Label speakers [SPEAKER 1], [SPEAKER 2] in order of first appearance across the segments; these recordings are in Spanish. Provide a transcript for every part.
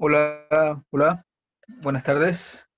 [SPEAKER 1] Hola, hola, buenas tardes.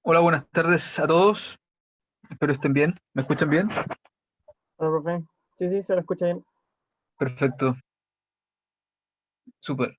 [SPEAKER 1] Hola, buenas tardes a todos. Espero estén bien. ¿Me escuchan bien?
[SPEAKER 2] Hola, profe. Sí, sí, se lo escucha bien.
[SPEAKER 1] Perfecto, súper.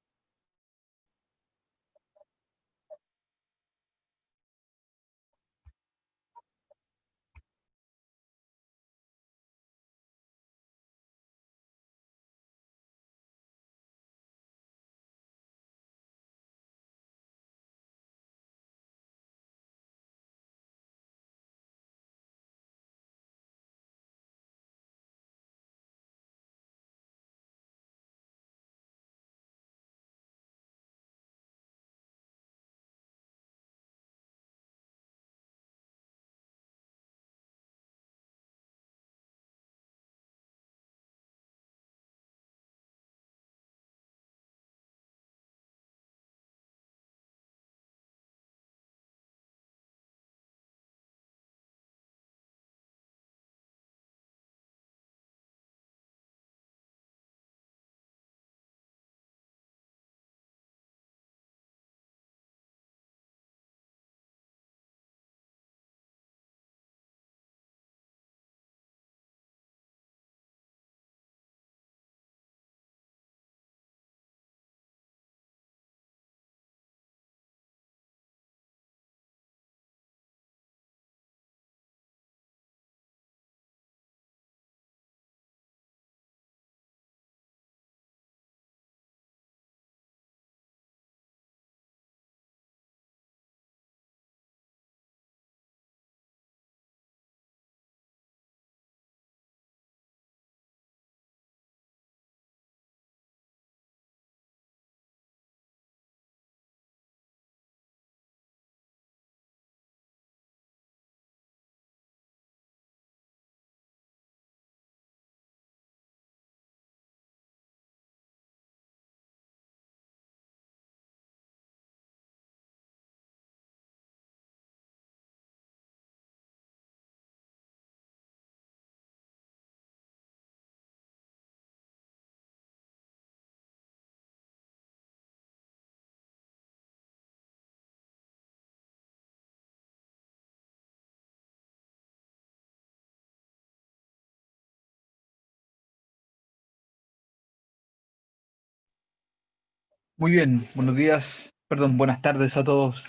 [SPEAKER 1] Muy bien, buenos días, perdón, buenas tardes a todos.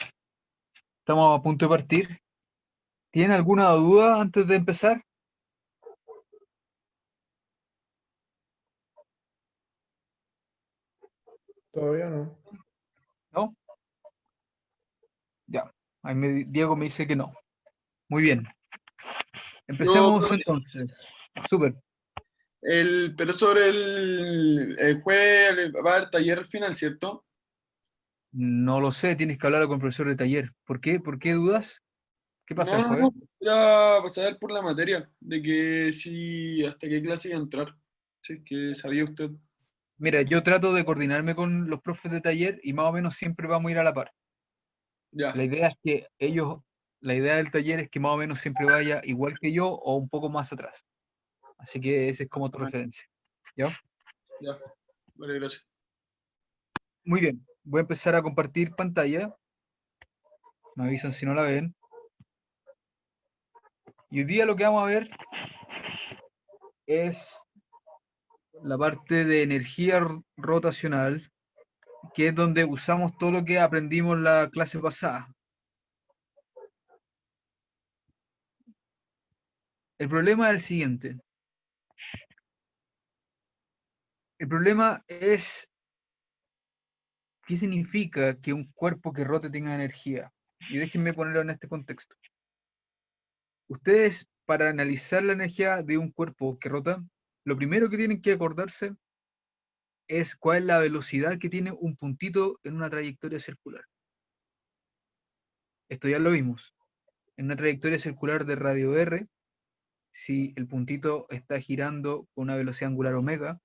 [SPEAKER 1] Estamos a punto de partir. ¿Tienen alguna duda antes de empezar?
[SPEAKER 3] Todavía no.
[SPEAKER 1] ¿No? Ya. Diego me dice que no. Muy bien,
[SPEAKER 4] Yo,
[SPEAKER 1] empecemos
[SPEAKER 4] profe,
[SPEAKER 1] entonces. Súper.
[SPEAKER 4] pero sobre el jueves va a haber taller al final, ¿cierto?
[SPEAKER 1] No lo sé, tienes que hablar con el profesor de taller. ¿Por qué? ¿Por qué dudas? ¿Qué pasa
[SPEAKER 4] No,
[SPEAKER 1] el
[SPEAKER 4] no,
[SPEAKER 1] jueves?
[SPEAKER 4] no. Era para saber por la materia, de que si hasta qué clase iba a entrar. Si es que sabía usted.
[SPEAKER 1] Mira, yo trato de coordinarme con los profes de taller y más o menos siempre vamos a ir a la par.
[SPEAKER 4] Ya,
[SPEAKER 1] La idea es que ellos, la idea del taller es que más o menos siempre vaya igual que yo o un poco más atrás. Así que esa es como tu
[SPEAKER 4] ah,
[SPEAKER 1] referencia. ¿Ya?
[SPEAKER 4] ya. Vale, gracias.
[SPEAKER 1] Muy bien. Voy a empezar a compartir pantalla. Me avisan si no la ven. Y hoy día lo que vamos a ver es la parte de energía rotacional, que es donde usamos todo lo que aprendimos en la clase pasada. El problema es el siguiente. El problema es qué significa que un cuerpo que rote tenga energía. Y déjenme ponerlo en este contexto. Ustedes, para analizar la energía de un cuerpo que rota, lo primero que tienen que acordarse es cuál es la velocidad que tiene un puntito en una trayectoria circular. Esto ya lo vimos. En una trayectoria circular de radio R, si el puntito está girando con una velocidad angular omega,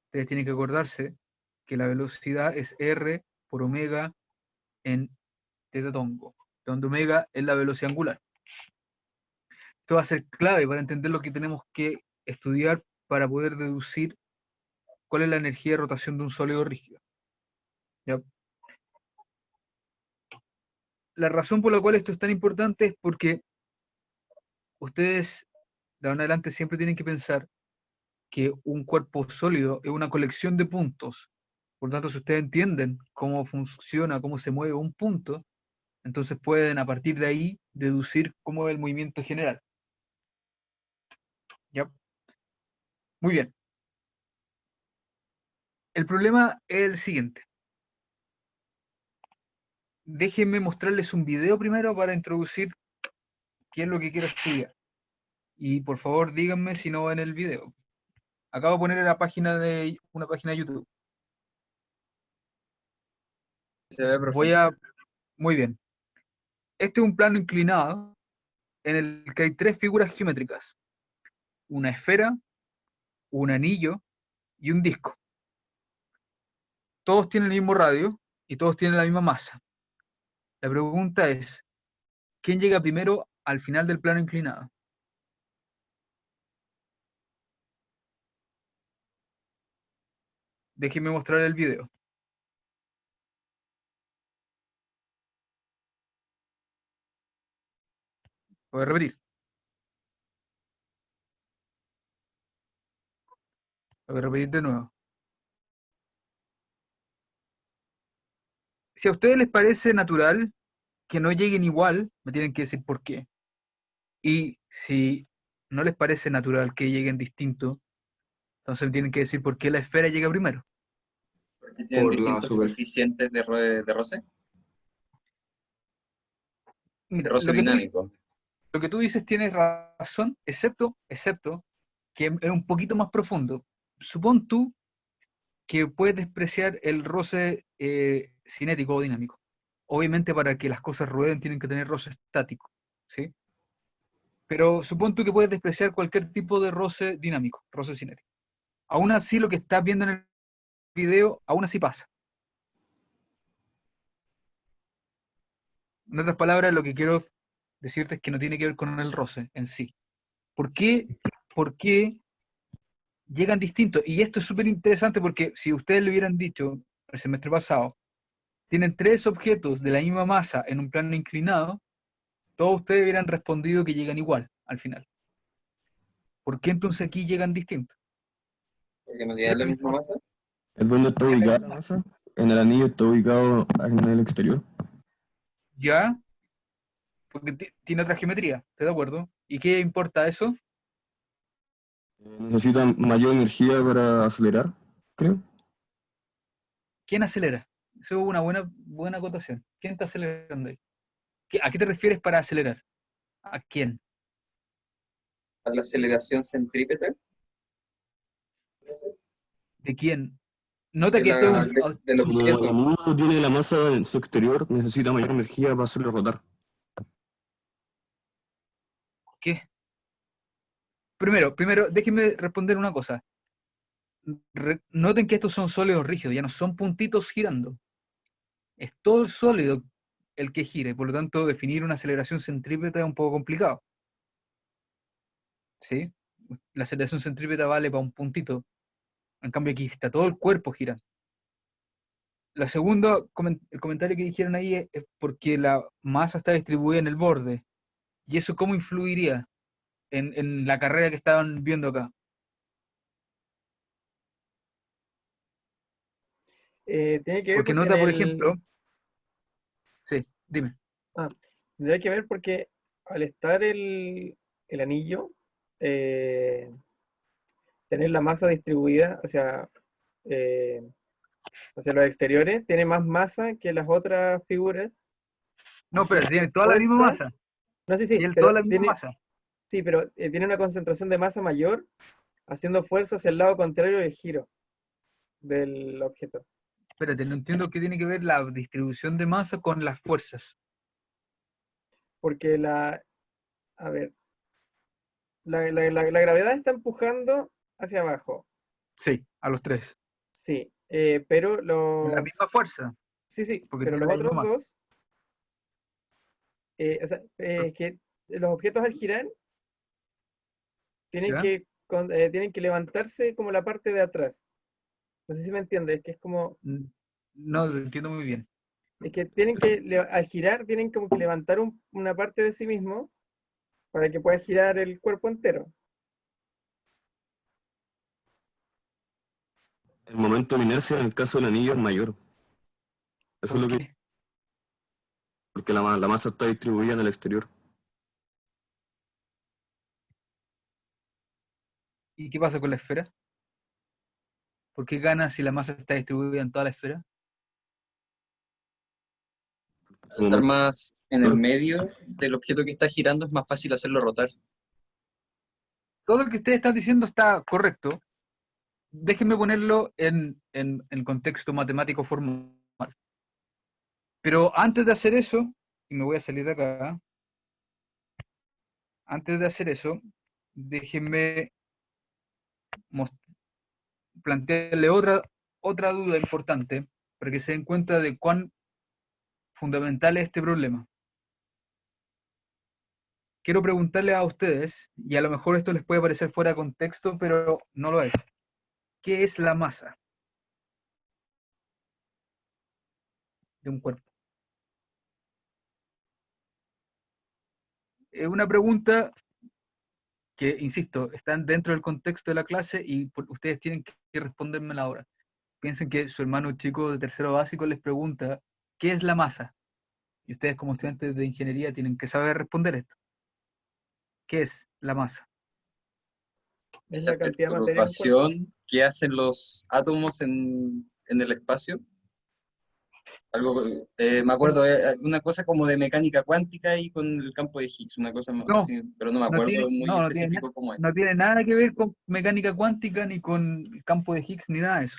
[SPEAKER 1] ustedes tienen que acordarse que la velocidad es R por omega en teta tongo, donde omega es la velocidad angular. Esto va a ser clave para entender lo que tenemos que estudiar para poder deducir cuál es la energía de rotación de un sólido rígido. ¿Ya? La razón por la cual esto es tan importante es porque ustedes de ahora en adelante siempre tienen que pensar que un cuerpo sólido es una colección de puntos. Por lo tanto, si ustedes entienden cómo funciona, cómo se mueve un punto, entonces pueden a partir de ahí deducir cómo es el movimiento general. ¿Ya? Muy bien. El problema es el siguiente. Déjenme mostrarles un video primero para introducir qué es lo que quiero estudiar. Y por favor díganme si no va en el video. Acabo de poner en la página de una página de YouTube.
[SPEAKER 3] Se ve perfecto.
[SPEAKER 1] Muy bien. Este es un plano inclinado en el que hay tres figuras geométricas. Una esfera, un anillo y un disco. Todos tienen el mismo radio y todos tienen la misma masa. La pregunta es, ¿quién llega primero al final del plano inclinado? Déjenme mostrar el video. Voy a repetir. Voy a repetir de nuevo. Si a ustedes les parece natural que no lleguen igual, me tienen que decir por qué. Y si no les parece natural que lleguen distintos, entonces me tienen que decir por qué la esfera llega primero.
[SPEAKER 3] Porque tienen
[SPEAKER 5] Por la
[SPEAKER 3] distintos
[SPEAKER 5] super-
[SPEAKER 3] coeficientes de roce, de
[SPEAKER 1] Mira,
[SPEAKER 3] roce dinámico.
[SPEAKER 1] lo que tú dices tienes razón, excepto que es un poquito más profundo. Supón tú que puedes despreciar el roce cinético o dinámico. Obviamente para que las cosas rueden tienen que tener roce estático, ¿sí? Pero supón tú que puedes despreciar cualquier tipo de roce dinámico, roce cinético. Aún así lo que estás viendo en el video, aún así pasa. En otras palabras, lo que quiero decirte es que no tiene que ver con el roce en sí. ¿Por qué? ¿Por qué llegan distintos? Y esto es súper interesante porque si ustedes le hubieran dicho el semestre pasado, tienen tres objetos de la misma masa en un plano inclinado, todos ustedes hubieran respondido que llegan igual al final. ¿Por qué entonces aquí llegan distintos?
[SPEAKER 3] Porque no tienen la misma masa.
[SPEAKER 5] ¿Es donde está ubicada la masa? En el anillo está ubicado en el exterior.
[SPEAKER 1] ¿Ya? Porque tiene otra geometría, ¿estoy de acuerdo? ¿Y qué importa eso?
[SPEAKER 5] Necesita mayor energía para acelerar, creo.
[SPEAKER 1] ¿Quién acelera? Eso es una buena acotación. ¿Quién está acelerando ahí? ¿A qué te refieres para acelerar? ¿A quién?
[SPEAKER 3] A la aceleración centrípeta
[SPEAKER 1] ¿De quién? Nota
[SPEAKER 3] de
[SPEAKER 1] que esto es un...
[SPEAKER 3] del
[SPEAKER 5] Como el
[SPEAKER 3] objeto.
[SPEAKER 5] anillo tiene la masa en su exterior, necesita mayor energía para hacerlo rotar.
[SPEAKER 1] ¿Qué? Primero, déjenme responder una cosa. Noten que estos son sólidos rígidos, ya no son puntitos girando. Es todo el sólido el que gire, por lo tanto, definir una aceleración centrípeta es un poco complicado. ¿Sí? La aceleración centrípeta vale para un puntito. En cambio, aquí está todo el cuerpo girando. La segunda, el comentario que dijeron ahí es porque la masa está distribuida en el borde. ¿Y eso cómo influiría? en la carrera que estaban viendo acá?
[SPEAKER 2] Tiene que ver
[SPEAKER 1] Porque
[SPEAKER 2] porque
[SPEAKER 1] nota, por ejemplo, sí, dime.
[SPEAKER 2] tendría que ver porque al estar el anillo, eh, tener la masa distribuida eh, hacia los exteriores, tiene más masa que las otras figuras,
[SPEAKER 1] No, pero
[SPEAKER 2] haciendo
[SPEAKER 1] tienen toda la misma
[SPEAKER 2] fuerza.
[SPEAKER 1] masa.
[SPEAKER 2] No sé si,
[SPEAKER 1] Tienen toda
[SPEAKER 2] pero
[SPEAKER 1] la misma masa.
[SPEAKER 2] sí, pero tiene una concentración de masa mayor, haciendo fuerza hacia el lado contrario del giro del objeto.
[SPEAKER 1] Espérate, no entiendo qué tiene que ver la distribución de masa con las fuerzas.
[SPEAKER 2] Porque a ver, la gravedad está empujando hacia abajo,
[SPEAKER 1] Sí, a los tres.
[SPEAKER 2] sí, pero
[SPEAKER 1] Con la misma fuerza,
[SPEAKER 2] sí, sí,
[SPEAKER 1] porque
[SPEAKER 2] pero
[SPEAKER 1] tienen
[SPEAKER 2] los
[SPEAKER 1] la misma
[SPEAKER 2] otros
[SPEAKER 1] masa.
[SPEAKER 2] dos, es que los objetos al girar
[SPEAKER 1] ¿Ya?
[SPEAKER 2] tienen que levantarse como la parte de atrás. No sé si me entiendes, que es como,
[SPEAKER 1] No, lo entiendo muy bien.
[SPEAKER 2] es que al girar tienen como que levantar una parte de sí mismo para que pueda girar el cuerpo entero.
[SPEAKER 5] El momento de inercia en el caso del anillo es mayor. Eso es
[SPEAKER 1] ¿Por
[SPEAKER 5] lo que,
[SPEAKER 1] qué?
[SPEAKER 5] porque la masa está distribuida en el exterior.
[SPEAKER 1] ¿Y qué pasa con la esfera? ¿Por qué gana si la masa está distribuida en toda la esfera?
[SPEAKER 5] En su
[SPEAKER 3] Al estar
[SPEAKER 5] momento,
[SPEAKER 3] más en el medio del objeto que está girando, es más fácil hacerlo rotar.
[SPEAKER 1] Todo lo que ustedes están diciendo está correcto. Déjenme ponerlo en contexto matemático formal. Pero antes de hacer eso, y me voy a salir de acá, antes de hacer eso, déjenme plantearle otra duda importante para que se den cuenta de cuán fundamental es este problema. Quiero preguntarle a ustedes, y a lo mejor esto les puede parecer fuera de contexto, pero no lo es. ¿Qué es la masa de un cuerpo? Es una pregunta que, insisto, está dentro del contexto de la clase y ustedes tienen que respondérmela ahora. Piensen que su hermano chico de tercero básico les pregunta, ¿qué es la masa? Y ustedes como estudiantes de ingeniería tienen que saber responder esto. ¿Qué es la masa?
[SPEAKER 2] Es
[SPEAKER 3] La
[SPEAKER 2] la cantidad de materia en un cuerpo.
[SPEAKER 3] perturbación que hacen los átomos en el espacio. Algo, me acuerdo, una cosa como de mecánica cuántica y con el campo de Higgs, una cosa más
[SPEAKER 1] No,
[SPEAKER 3] así, pero no me acuerdo muy
[SPEAKER 1] no tiene,
[SPEAKER 3] específico cómo es.
[SPEAKER 1] no tiene nada que ver con mecánica cuántica, ni con el campo de Higgs, ni nada de eso.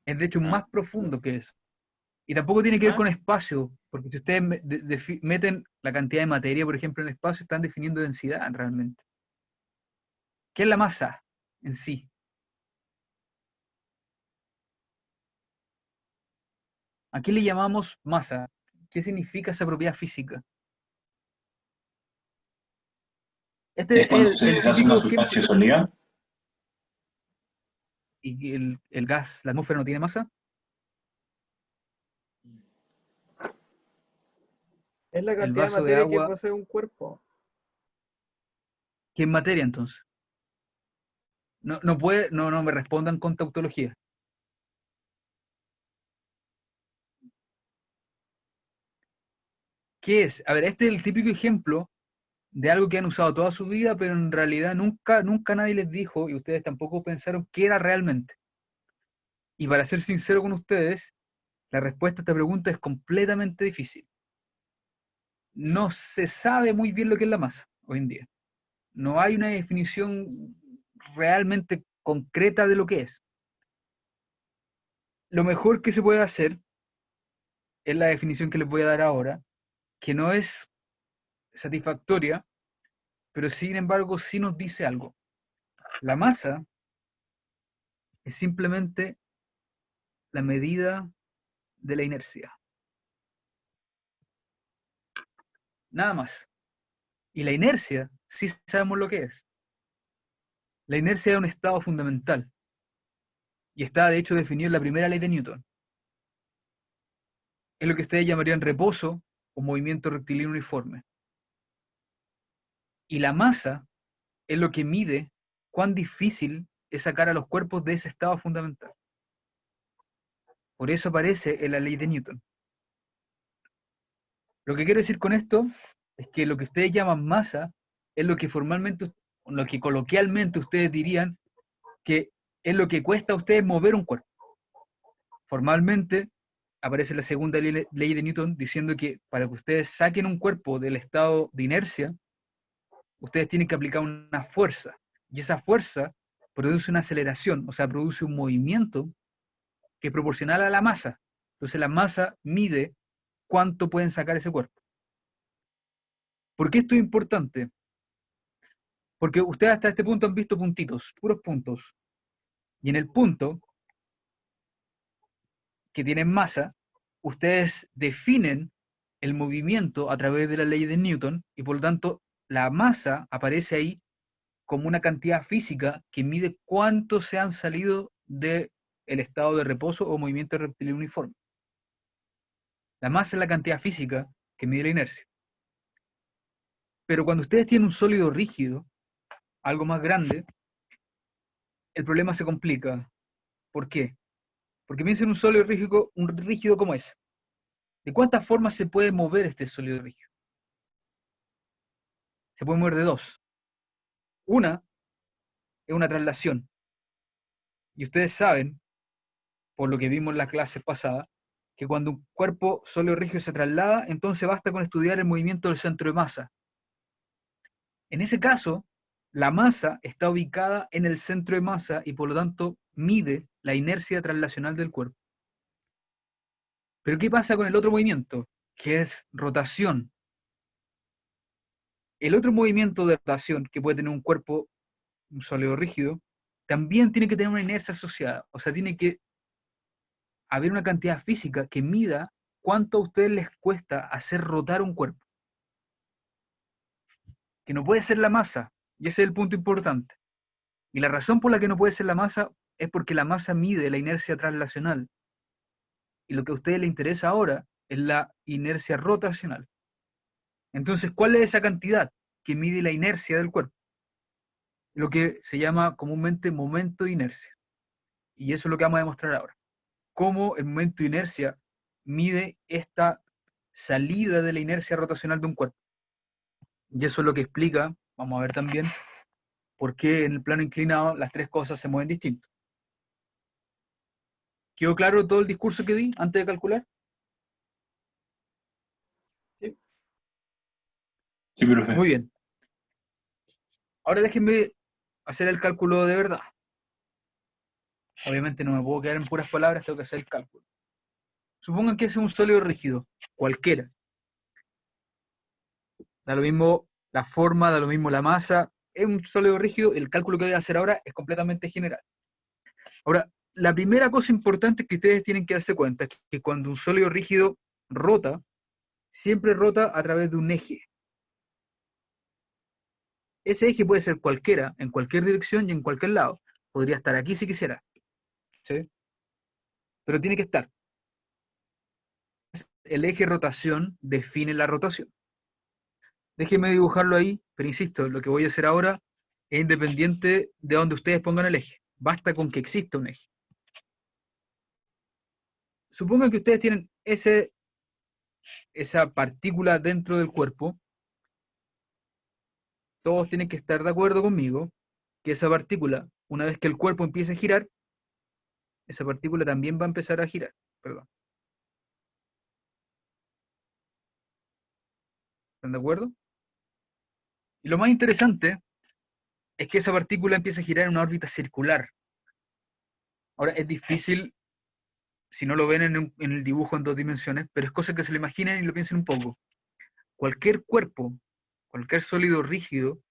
[SPEAKER 1] Es de hecho
[SPEAKER 3] ¿Ah?
[SPEAKER 1] más profundo que eso. Y tampoco tiene que ver con
[SPEAKER 3] ¿Más?
[SPEAKER 1] espacio, porque si ustedes meten la cantidad de materia, por ejemplo, en el espacio, están definiendo densidad realmente. ¿Qué es la masa en sí? ¿A qué le llamamos masa? ¿Qué significa esa propiedad física? Este
[SPEAKER 6] Es
[SPEAKER 1] es
[SPEAKER 6] cuando se
[SPEAKER 1] el
[SPEAKER 6] deshace una
[SPEAKER 1] típico
[SPEAKER 6] sustancia
[SPEAKER 1] ejemplo.
[SPEAKER 6] sólida.
[SPEAKER 1] ¿Y el gas, la atmósfera no tiene masa?
[SPEAKER 2] Es la
[SPEAKER 1] ¿El
[SPEAKER 2] cantidad de
[SPEAKER 1] vaso de
[SPEAKER 2] materia que
[SPEAKER 1] agua,
[SPEAKER 2] posee un cuerpo.
[SPEAKER 1] qué es materia entonces? No me respondan con tautología. ¿Qué es? A ver, este es el típico ejemplo de algo que han usado toda su vida, pero en realidad nunca nadie les dijo, y ustedes tampoco pensaron qué era realmente. Y para ser sincero con ustedes, la respuesta a esta pregunta es completamente difícil. No se sabe muy bien lo que es la masa hoy en día. No hay una definición realmente concreta de lo que es. Lo mejor que se puede hacer es la definición que les voy a dar ahora, que no es satisfactoria, pero sin embargo sí nos dice algo. La masa es simplemente la medida de la inercia. Nada más. Y la inercia, sí sabemos lo que es. La inercia es un estado fundamental. Y está de hecho definido en la primera ley de Newton. Es lo que ustedes llamarían reposo o movimiento rectilíneo uniforme. Y la masa es lo que mide cuán difícil es sacar a los cuerpos de ese estado fundamental. Por eso aparece en la ley de Newton. Lo que quiero decir con esto es que lo que ustedes llaman masa es lo que formalmente, lo que coloquialmente ustedes dirían que es lo que cuesta a ustedes mover un cuerpo. Formalmente aparece la segunda ley de Newton diciendo que para que ustedes saquen un cuerpo del estado de inercia, ustedes tienen que aplicar una fuerza. Y esa fuerza produce una aceleración, o sea, produce un movimiento que es proporcional a la masa. Entonces la masa mide cuánto pueden sacar ese cuerpo. ¿Por qué esto es importante? Porque ustedes hasta este punto han visto puntitos, puros puntos. Y en el punto que tienen masa, ustedes definen el movimiento a través de la ley de Newton y por lo tanto la masa aparece ahí como una cantidad física que mide cuánto se han salido del estado de reposo o movimiento rectilíneo uniforme. La masa es la cantidad física que mide la inercia. Pero cuando ustedes tienen un sólido rígido, algo más grande, el problema se complica. ¿Por qué? Porque piensen en un rígido como ese. ¿De cuántas formas se puede mover este sólido rígido? Se puede mover de dos. Una es una traslación. Y ustedes saben, por lo que vimos en las clases pasadas, que cuando un cuerpo sólido rígido se traslada, entonces basta con estudiar el movimiento del centro de masa. En ese caso, la masa está ubicada en el centro de masa y por lo tanto mide la inercia traslacional del cuerpo. Pero ¿qué pasa con el otro movimiento? Que es rotación. El otro movimiento de rotación que puede tener un cuerpo, un sólido rígido, también tiene que tener una inercia asociada. O sea, tiene que haber una cantidad física que mida cuánto a ustedes les cuesta hacer rotar un cuerpo. Que no puede ser la masa, y ese es el punto importante. Y la razón por la que no puede ser la masa es porque la masa mide la inercia traslacional. Y lo que a ustedes les interesa ahora es la inercia rotacional. Entonces, ¿cuál es esa cantidad que mide la inercia del cuerpo? Lo que se llama comúnmente momento de inercia. Y eso es lo que vamos a demostrar ahora. Cómo el momento de inercia mide esta salida de la inercia rotacional de un cuerpo. Y eso es lo que explica, vamos a ver también, por qué en el plano inclinado las tres cosas se mueven distinto. ¿Quedó claro todo el discurso que di antes de calcular?
[SPEAKER 2] Sí.
[SPEAKER 4] Sí, profe.
[SPEAKER 1] Muy bien. Ahora déjenme hacer el cálculo de verdad. Obviamente no me puedo quedar en puras palabras, tengo que hacer el cálculo. Supongan que es un sólido rígido, cualquiera. Da lo mismo la forma, da lo mismo la masa. Es un sólido rígido, el cálculo que voy a hacer ahora es completamente general. Ahora, la primera cosa importante que ustedes tienen que darse cuenta es que cuando un sólido rígido rota, siempre rota a través de un eje. Ese eje puede ser cualquiera, en cualquier dirección y en cualquier lado. Podría estar aquí si quisiera, ¿sí? Pero tiene que estar. El eje rotación define la rotación. Déjenme dibujarlo ahí, pero insisto, lo que voy a hacer ahora es independiente de donde ustedes pongan el eje. Basta con que exista un eje. Supongan que ustedes tienen esa partícula dentro del cuerpo. Todos tienen que estar de acuerdo conmigo que esa partícula, una vez que el cuerpo empiece a girar, esa partícula también va a empezar a girar. Perdón. ¿Están de acuerdo? Y lo más interesante es que esa partícula empieza a girar en una órbita circular. Ahora, es difícil si no lo ven en el dibujo en dos dimensiones, pero es cosa que se lo imaginen y lo piensen un poco. Cualquier cuerpo, cualquier sólido rígido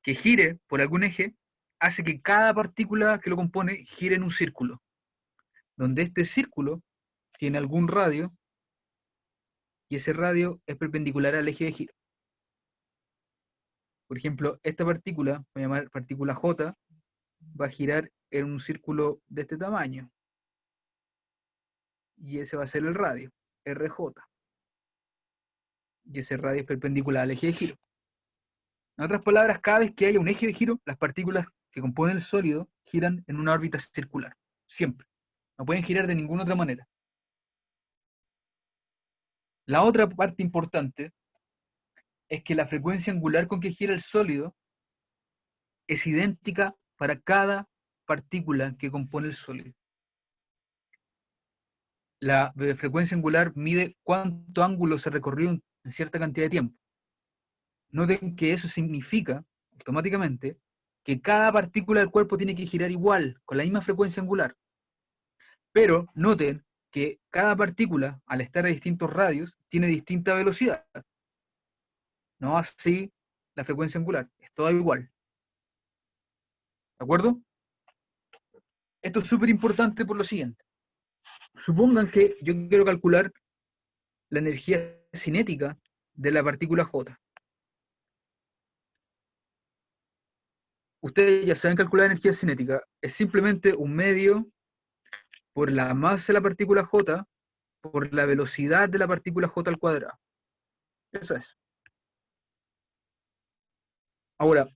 [SPEAKER 1] que gire por algún eje, hace que cada partícula que lo compone gire en un círculo, donde este círculo tiene algún radio y ese radio es perpendicular al eje de giro. Por ejemplo, esta partícula, voy a llamar partícula J, va a girar en un círculo de este tamaño. Y ese va a ser el radio, RJ. Y ese radio es perpendicular al eje de giro. En otras palabras, cada vez que haya un eje de giro, las partículas que componen el sólido giran en una órbita circular. Siempre. No pueden girar de ninguna otra manera. La otra parte importante es que la frecuencia angular con que gira el sólido es idéntica para cada partícula que compone el sólido. La frecuencia angular mide cuánto ángulo se recorrió en cierta cantidad de tiempo. Noten que eso significa, automáticamente, que cada partícula del cuerpo tiene que girar igual, con la misma frecuencia angular. Pero noten que cada partícula, al estar a distintos radios, tiene distinta velocidad. No así la frecuencia angular, es todo igual. ¿De acuerdo? Esto es súper importante por lo siguiente. Supongan que yo quiero calcular la energía cinética de la partícula J. Ustedes ya saben calcular la energía cinética. Es simplemente un medio por la masa de la partícula J por la velocidad de la partícula J al cuadrado. Eso es. Ahora,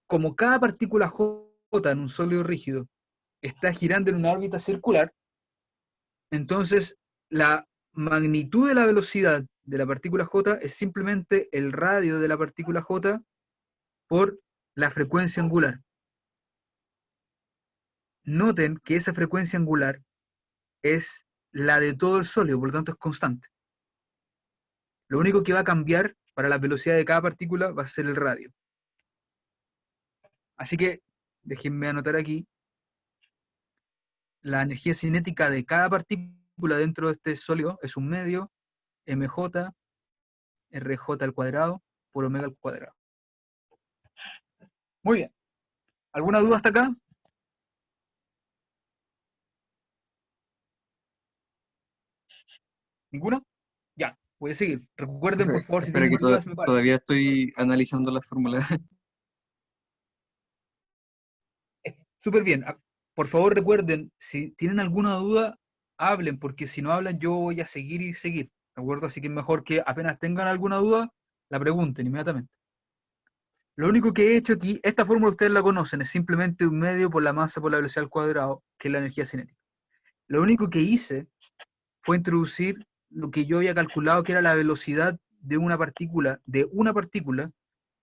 [SPEAKER 1] como cada partícula J en un sólido rígido está girando en una órbita circular, entonces la magnitud de la velocidad de la partícula J es simplemente el radio de la partícula J por la frecuencia angular. Noten que esa frecuencia angular es la de todo el sólido, por lo tanto es constante. Lo único que va a cambiar para la velocidad de cada partícula va a ser el radio. Así que, déjenme anotar aquí, la energía cinética de cada partícula dentro de este sólido es un medio mj rj al cuadrado por omega al cuadrado. Muy bien. ¿Alguna duda hasta acá? ¿Ninguna? Ya, voy a seguir. Recuerden, por favor, si
[SPEAKER 3] Espera
[SPEAKER 1] tienen
[SPEAKER 3] que
[SPEAKER 1] dudas, me paran.
[SPEAKER 3] todavía estoy analizando la fórmula.
[SPEAKER 1] Súper bien. Por favor, recuerden, si tienen alguna duda, hablen, porque si no hablan, yo voy a seguir y seguir. ¿De acuerdo? Así que es mejor que apenas tengan alguna duda, la pregunten inmediatamente. Lo único que he hecho aquí, esta fórmula ustedes la conocen, es simplemente un medio por la masa por la velocidad al cuadrado, que es la energía cinética. Lo único que hice fue introducir lo que yo había calculado que era la velocidad de una partícula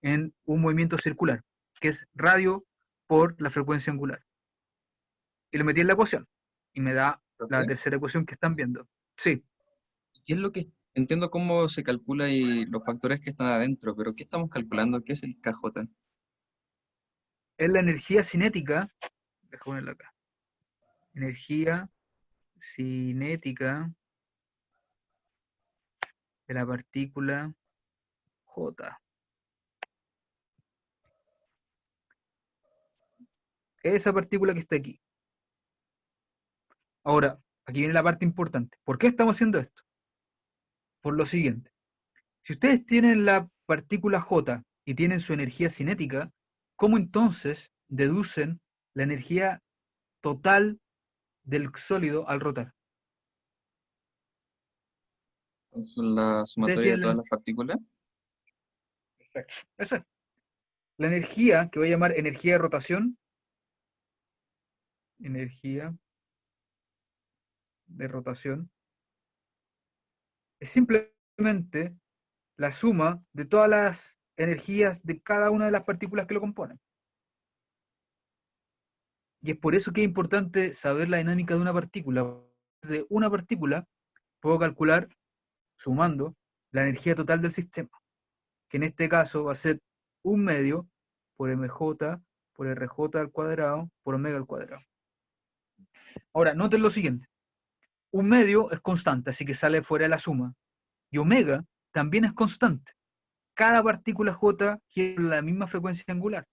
[SPEAKER 1] en un movimiento circular, que es radio por la frecuencia angular. Y lo metí en la ecuación, y me da la
[SPEAKER 3] ¿Profe?
[SPEAKER 1] tercera ecuación que están viendo. Sí,
[SPEAKER 3] ¿Qué es lo que entiendo cómo se calcula y los factores que están adentro, pero qué estamos calculando? ¿Qué es el KJ?
[SPEAKER 1] es la energía cinética, déjame ponerla acá, energía cinética de la partícula J. Esa partícula que está aquí. Ahora, aquí viene la parte importante. ¿Por qué estamos haciendo esto? Por lo siguiente. Si ustedes tienen la partícula J y tienen su energía cinética, ¿cómo entonces deducen la energía total del sólido al rotar?
[SPEAKER 3] ¿Son la
[SPEAKER 1] Ustedes
[SPEAKER 3] sumatoria de
[SPEAKER 1] tienen
[SPEAKER 3] todas
[SPEAKER 1] la...
[SPEAKER 3] las partículas?
[SPEAKER 1] Perfecto. Eso es. La energía, que voy a llamar energía de rotación, energía de rotación, es simplemente la suma de todas las energías de cada una de las partículas que lo componen. Y es por eso que es importante saber la dinámica de una partícula. De una partícula puedo calcular, sumando, la energía total del sistema, que en este caso va a ser un medio por mj por rj al cuadrado por omega al cuadrado. Ahora, noten lo siguiente. Un medio es constante, así que sale fuera de la suma. Y omega también es constante. Cada partícula J gira la misma frecuencia angular.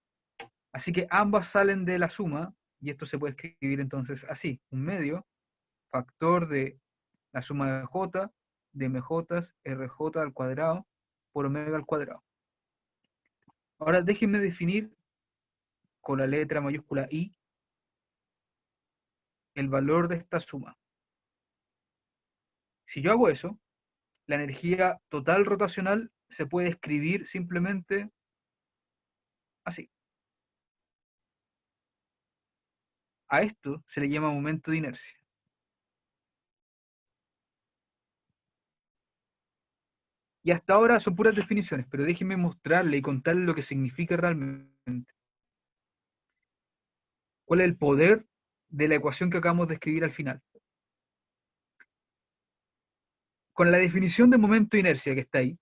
[SPEAKER 1] Así que ambas salen de la suma, y esto se puede escribir entonces así. Un medio, factor de la suma de J, de mj, rj al cuadrado, por omega al cuadrado. Ahora déjenme definir con la letra mayúscula I el valor de esta suma. Si yo hago eso, la energía total rotacional se puede escribir simplemente Así. A esto se le llama momento de inercia. Y hasta ahora son puras definiciones, pero déjenme mostrarle y contarle lo que significa realmente. ¿Cuál es el poder de la ecuación que acabamos de escribir al final? Con la definición de momento de inercia que está ahí,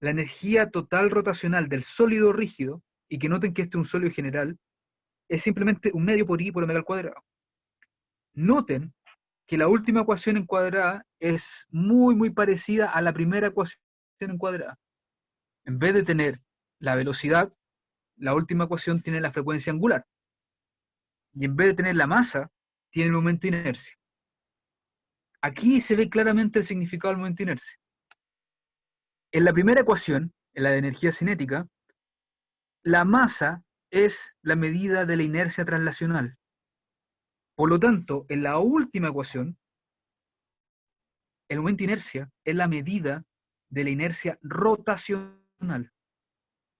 [SPEAKER 1] la energía total rotacional del sólido rígido, y que noten que este es un sólido general, es simplemente un medio por I por omega al cuadrado. Noten que la última ecuación encuadrada es muy parecida a la primera ecuación encuadrada. En vez de tener la velocidad, la última ecuación tiene la frecuencia angular. Y en vez de tener la masa, tiene el momento de inercia. Aquí se ve claramente el significado del momento de inercia. En la primera ecuación, en la de energía cinética, la masa es la medida de la inercia translacional. Por lo tanto, en la última ecuación, el momento de inercia es la medida de la inercia rotacional.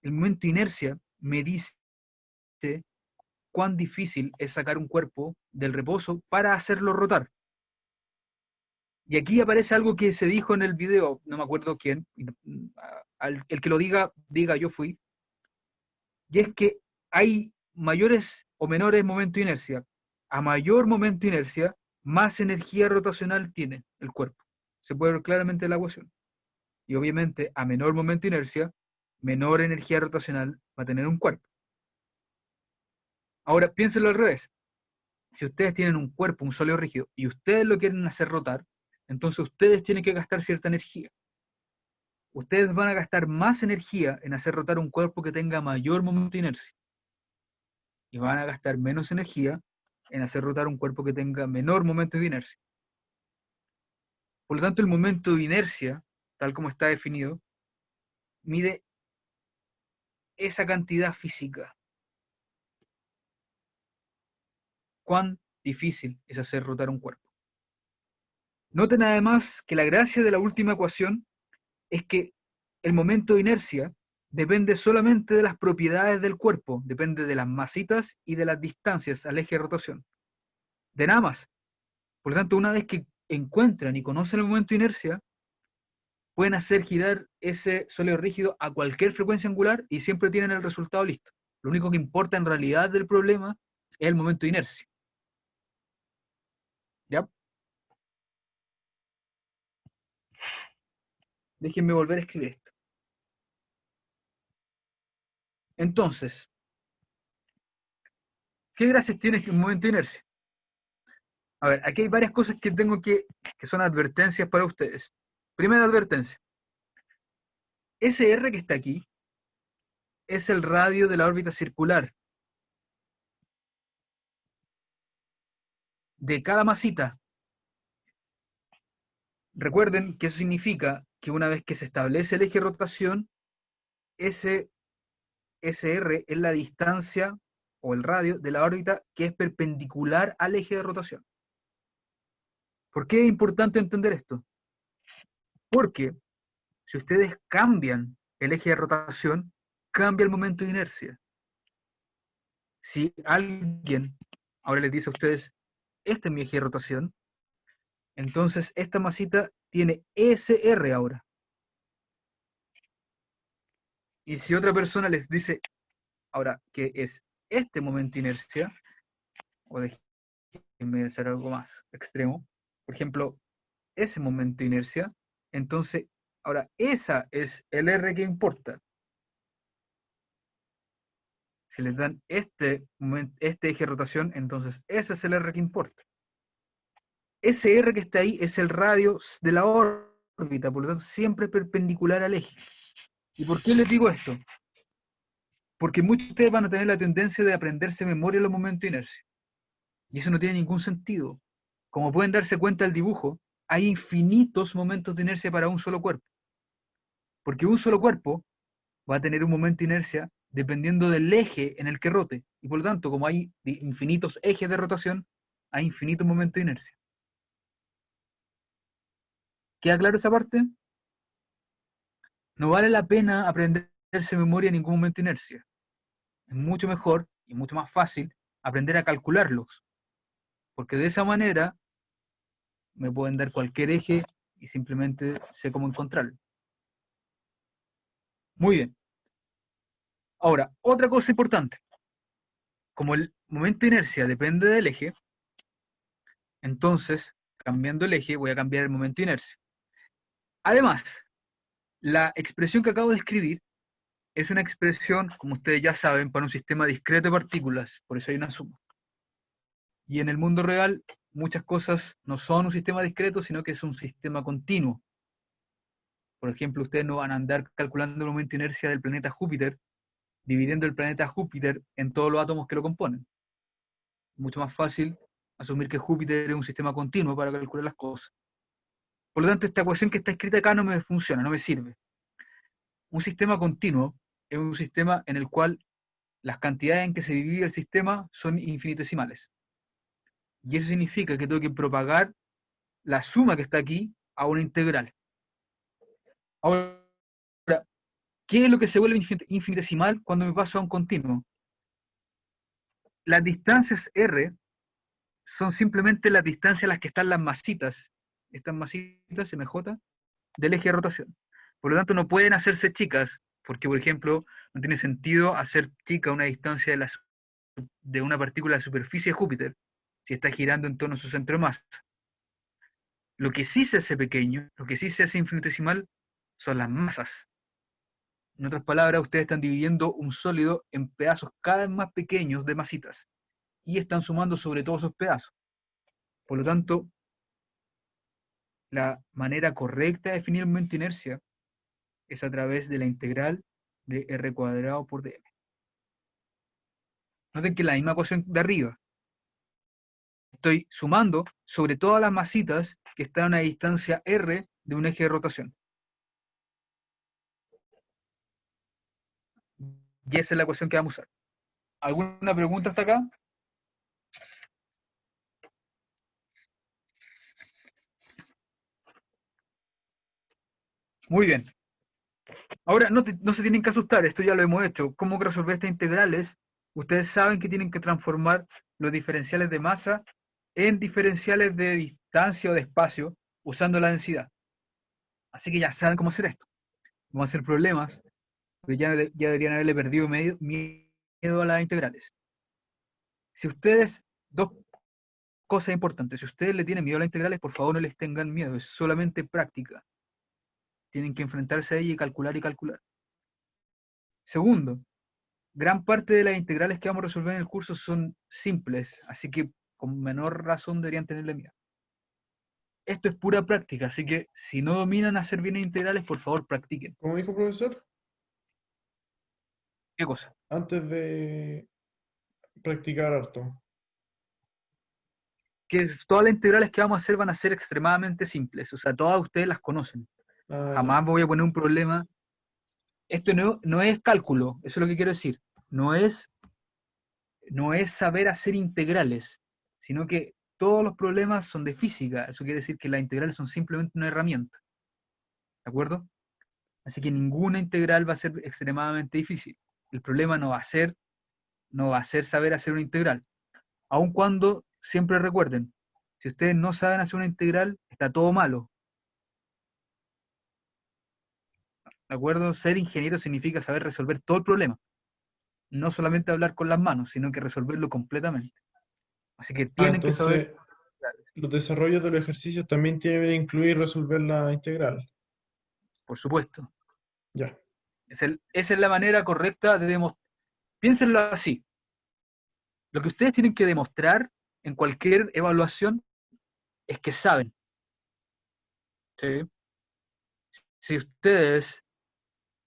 [SPEAKER 1] El momento de inercia me dice cuán difícil es sacar un cuerpo del reposo para hacerlo rotar. Y aquí aparece algo que se dijo en el video, no me acuerdo quién, el que lo diga, diga yo fui, y es que hay mayores o menores momentos de inercia. A mayor momento de inercia, más energía rotacional tiene el cuerpo. Se puede ver claramente en la ecuación. Y obviamente, a menor momento de inercia, menor energía rotacional va a tener un cuerpo. Ahora, piénsenlo al revés. Si ustedes tienen un cuerpo, un sólido rígido, y ustedes lo quieren hacer rotar, entonces ustedes tienen que gastar cierta energía. Ustedes van a gastar más energía en hacer rotar un cuerpo que tenga mayor momento de inercia. Y van a gastar menos energía en hacer rotar un cuerpo que tenga menor momento de inercia. Por lo tanto, el momento de inercia, tal como está definido, mide esa cantidad física. Cuán difícil es hacer rotar un cuerpo. Noten además que la gracia de la última ecuación es que el momento de inercia depende solamente de las propiedades del cuerpo, depende de las masitas y de las distancias al eje de rotación. De nada más. Por lo tanto, una vez que encuentran y conocen el momento de inercia, pueden hacer girar ese sólido rígido a cualquier frecuencia angular y siempre tienen el resultado listo. Lo único que importa en realidad del problema es el momento de inercia. ¿Ya? Déjenme volver a escribir esto. Entonces, ¿qué gracias tiene el momento de inercia? A ver, aquí hay varias cosas que tengo que son advertencias para ustedes. Primera advertencia. Ese R que está aquí es el radio de la órbita circular de cada masita. Recuerden que eso significa que una vez que se establece el eje de rotación, ese R es la distancia o el radio de la órbita que es perpendicular al eje de rotación. ¿Por qué es importante entender esto? Porque si ustedes cambian el eje de rotación, cambia el momento de inercia. Si alguien ahora les dice a ustedes, este es mi eje de rotación, entonces esta masita tiene SR ahora. Y si otra persona les dice ahora que es este momento de inercia, o déjenme hacer algo más extremo, por ejemplo, ese momento de inercia, entonces, ahora esa es el R que importa. Si les dan este eje de rotación, entonces ese es el R que importa. Ese R que está ahí es el radio de la órbita, por lo tanto siempre es perpendicular al eje. ¿Y por qué les digo esto? Porque muchos de ustedes van a tener la tendencia de aprenderse de memoria los momentos de inercia. Y eso no tiene ningún sentido. Como pueden darse cuenta del dibujo, hay infinitos momentos de inercia para un solo cuerpo. Porque un solo cuerpo va a tener un momento de inercia dependiendo del eje en el que rote. Y por lo tanto, como hay infinitos ejes de rotación, hay infinitos momentos de inercia. ¿Queda claro esa parte? No vale la pena aprenderse de memoria ningún momento de inercia. es mucho mejor y mucho más fácil aprender a calcularlos, porque de esa manera me pueden dar cualquier eje y simplemente sé cómo encontrarlo. Muy bien. Ahora, otra cosa importante. Como el momento de inercia depende del eje, entonces, cambiando el eje, voy a cambiar el momento de inercia. Además, la expresión que acabo de escribir es una expresión, como ustedes ya saben, para un sistema discreto de partículas, por eso hay una suma. Y en el mundo real, muchas cosas no son un sistema discreto, sino que es un sistema continuo. Por ejemplo, ustedes no van a andar calculando el momento de inercia del planeta Júpiter, dividiendo el planeta Júpiter en todos los átomos que lo componen. Mucho más fácil asumir que Júpiter es un sistema continuo para calcular las cosas. Por lo tanto, esta ecuación que está escrita acá no me funciona, no me sirve. Un sistema continuo es un sistema en el cual las cantidades en que se divide el sistema son infinitesimales. Y eso significa que tengo que propagar la suma que está aquí a una integral. Ahora, ¿qué es lo que se vuelve infinitesimal cuando me paso a un continuo? Las distancias R son simplemente las distancias a las que están las masitas, estas masitas MJ, del eje de rotación. Por lo tanto, no pueden hacerse chicas, porque, por ejemplo, no tiene sentido hacer chica una distancia de una partícula de superficie de Júpiter si está girando en torno a su centro de masa. Lo que sí se hace pequeño, lo que sí se hace infinitesimal, son las masas. En otras palabras, ustedes están dividiendo un sólido en pedazos cada vez más pequeños de masitas y están sumando sobre todos esos pedazos. Por lo tanto, la manera correcta de definir el momento de inercia es a través de la integral de r cuadrado por dm. Noten que la misma ecuación de arriba, estoy sumando sobre todas las masitas que están a una distancia r de un eje de rotación. Y esa es la ecuación que vamos a usar. ¿Alguna pregunta hasta acá? Muy bien. Ahora, no se tienen que asustar, esto ya lo hemos hecho. ¿Cómo resolver estas integrales? Ustedes saben que tienen que transformar los diferenciales de masa en diferenciales de distancia o de espacio usando la densidad. Así que ya saben cómo hacer esto. Vamos a hacer problemas, pero ya deberían haberle perdido miedo a las integrales. Si ustedes, dos cosas importantes, si ustedes le tienen miedo a las integrales, por favor no les tengan miedo, es solamente práctica. Tienen que enfrentarse a ella y calcular y calcular. Segundo, gran parte de las integrales que vamos a resolver en el curso son simples, así que con menor razón deberían tenerle miedo. Esto es pura práctica, así que si no dominan hacer bien integrales, por favor practiquen.
[SPEAKER 6] ¿Cómo dijo profesor?
[SPEAKER 1] ¿Qué cosa?
[SPEAKER 6] Antes de practicar harto.
[SPEAKER 1] Que todas las integrales que vamos a hacer van a ser extremadamente simples, o sea, todas ustedes las conocen.
[SPEAKER 6] Ah,
[SPEAKER 1] Jamás voy a poner un problema. Esto no es cálculo, eso es lo que quiero decir. No es saber hacer integrales, sino que todos los problemas son de física. Eso quiere decir que las integrales son simplemente una herramienta. ¿De acuerdo? Así que ninguna integral va a ser extremadamente difícil. El problema no va a ser saber hacer una integral. Aun cuando, siempre recuerden, si ustedes no saben hacer una integral, está todo malo. ¿De acuerdo? Ser ingeniero significa saber resolver todo el problema. No solamente hablar con las manos, sino que resolverlo completamente. Así que tienen que saber.
[SPEAKER 6] entonces los desarrollos de los ejercicios también tienen que incluir resolver la integral.
[SPEAKER 1] Por supuesto.
[SPEAKER 6] Ya.
[SPEAKER 1] Esa es la manera correcta de demostrar. Piénsenlo así. Lo que ustedes tienen que demostrar en cualquier evaluación es que saben. ¿Sí? Si ustedes,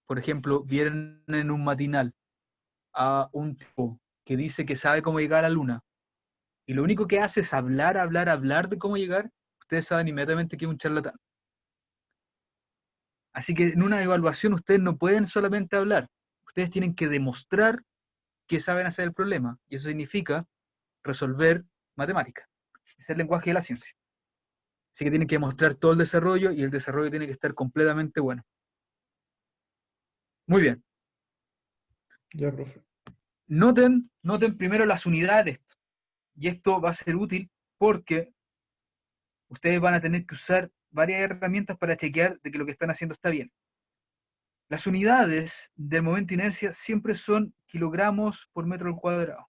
[SPEAKER 1] por ejemplo, vieron en un matinal a un tipo que dice que sabe cómo llegar a la luna, y lo único que hace es hablar de cómo llegar, ustedes saben inmediatamente que es un charlatán. Así que en una evaluación ustedes no pueden solamente hablar, ustedes tienen que demostrar que saben hacer el problema, y eso significa resolver matemáticas. Ese es el lenguaje de la ciencia. Así que tienen que demostrar todo el desarrollo, y el desarrollo tiene que estar completamente bueno. Muy bien.
[SPEAKER 6] Ya, profe.
[SPEAKER 1] Noten primero las unidades de esto. Y esto va a ser útil porque ustedes van a tener que usar varias herramientas para chequear de que lo que están haciendo está bien. Las unidades del momento de inercia siempre son kilogramos por metro al cuadrado.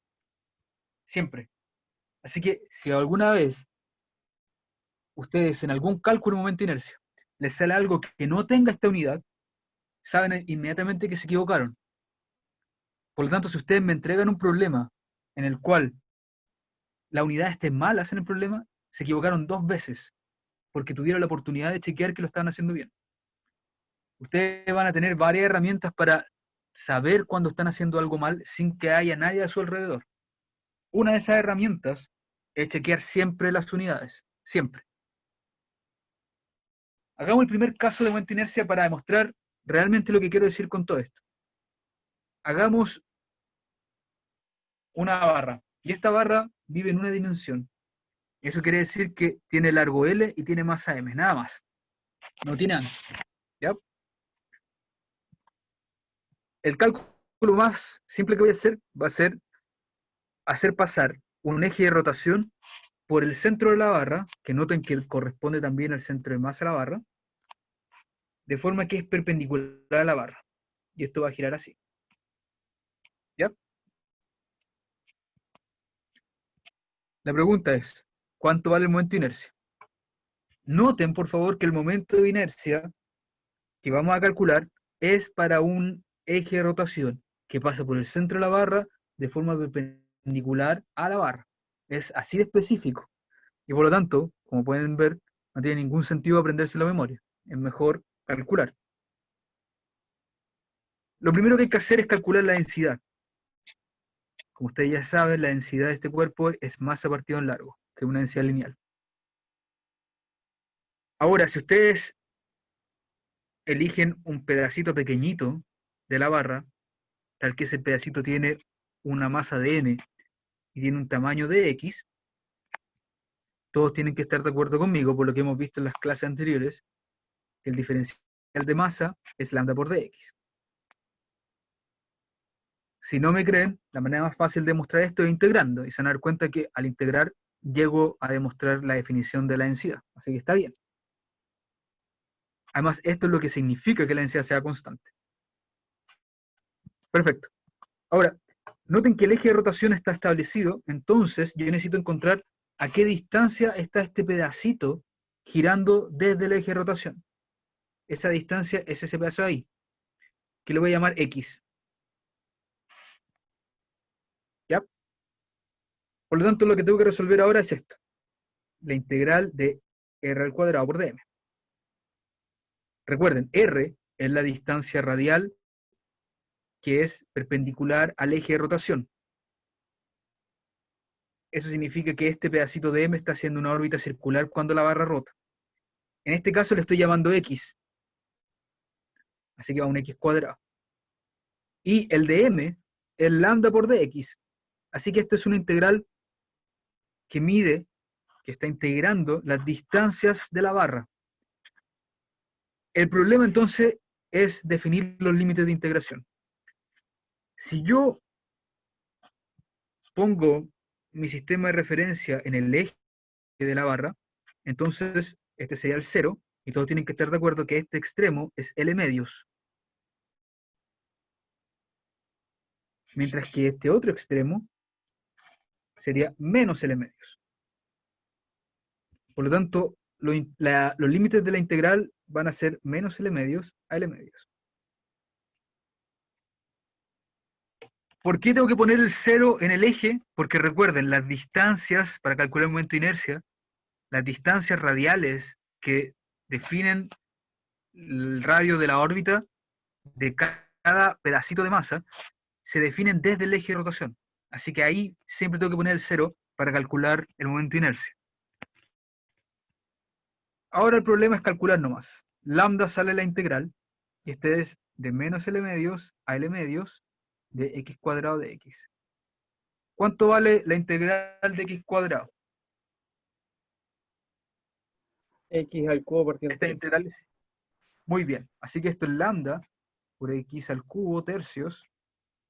[SPEAKER 1] Siempre. Así que si alguna vez ustedes en algún cálculo de momento de inercia les sale algo que no tenga esta unidad, saben inmediatamente que se equivocaron. Por lo tanto, si ustedes me entregan un problema en el cual la unidad esté malas en el problema, se equivocaron 2 veces, porque tuvieron la oportunidad de chequear que lo estaban haciendo bien. Ustedes van a tener varias herramientas para saber cuando están haciendo algo mal sin que haya nadie a su alrededor. Una de esas herramientas es chequear siempre las unidades, siempre. Hagamos el primer caso de momento de inercia para demostrar realmente lo que quiero decir con todo esto. Hagamos una barra, y esta barra vive en una dimensión. Eso quiere decir que tiene largo L y tiene masa M, nada más. No tiene ancho. ¿Ya? El cálculo más simple que voy a hacer va a ser hacer pasar un eje de rotación por el centro de la barra, que noten que corresponde también al centro de masa de la barra, de forma que es perpendicular a la barra. Y esto va a girar así. ¿Ya? La pregunta es, ¿cuánto vale el momento de inercia? Noten, por favor, que el momento de inercia que vamos a calcular es para un eje de rotación que pasa por el centro de la barra de forma perpendicular a la barra. Es así de específico. Y por lo tanto, como pueden ver, no tiene ningún sentido aprenderse la memoria. Es mejor calcular. Lo primero que hay que hacer es calcular la densidad. Como ustedes ya saben, la densidad de este cuerpo es masa partido en largo, que es una densidad lineal. Ahora, si ustedes eligen un pedacito pequeñito de la barra, tal que ese pedacito tiene una masa de m y tiene un tamaño de x, todos tienen que estar de acuerdo conmigo, por lo que hemos visto en las clases anteriores, que el diferencial de masa es lambda por dx. Si no me creen, la manera más fácil de demostrar esto es integrando, y se van a dar cuenta que al integrar llego a demostrar la definición de la densidad, así que está bien. Además, esto es lo que significa que la densidad sea constante. Perfecto. Ahora, noten que el eje de rotación está establecido, entonces yo necesito encontrar a qué distancia está este pedacito girando desde el eje de rotación. Esa distancia es ese pedazo ahí, que le voy a llamar X. ¿Ya? Por lo tanto, lo que tengo que resolver ahora es esto. La integral de R al cuadrado por dm. Recuerden, R es la distancia radial que es perpendicular al eje de rotación. Eso significa que este pedacito de m está haciendo una órbita circular cuando la barra rota. En este caso le estoy llamando x. Así que va un x cuadrado. Y el de m es lambda por dx. Así que esto es una integral que mide, que está integrando las distancias de la barra. El problema entonces es definir los límites de integración. Si yo pongo mi sistema de referencia en el eje de la barra, entonces este sería el 0, y todos tienen que estar de acuerdo que este extremo es L medios. Mientras que este otro extremo sería menos L medios. Por lo tanto, los límites de la integral van a ser menos L medios a L medios. ¿Por qué tengo que poner el 0 en el eje? Porque recuerden, las distancias, para calcular el momento de inercia, las distancias radiales que definen el radio de la órbita de cada pedacito de masa, se definen desde el eje de rotación. Así que ahí siempre tengo que poner el 0 para calcular el momento de inercia. Ahora el problema es calcular nomás. Lambda sale la integral, y este es de menos L medios a L medios de x cuadrado de x. ¿Cuánto vale la integral de x cuadrado?
[SPEAKER 2] X al cubo por
[SPEAKER 1] Esta
[SPEAKER 2] 103.
[SPEAKER 1] integral es... Muy bien. Así que esto es lambda por x al cubo tercios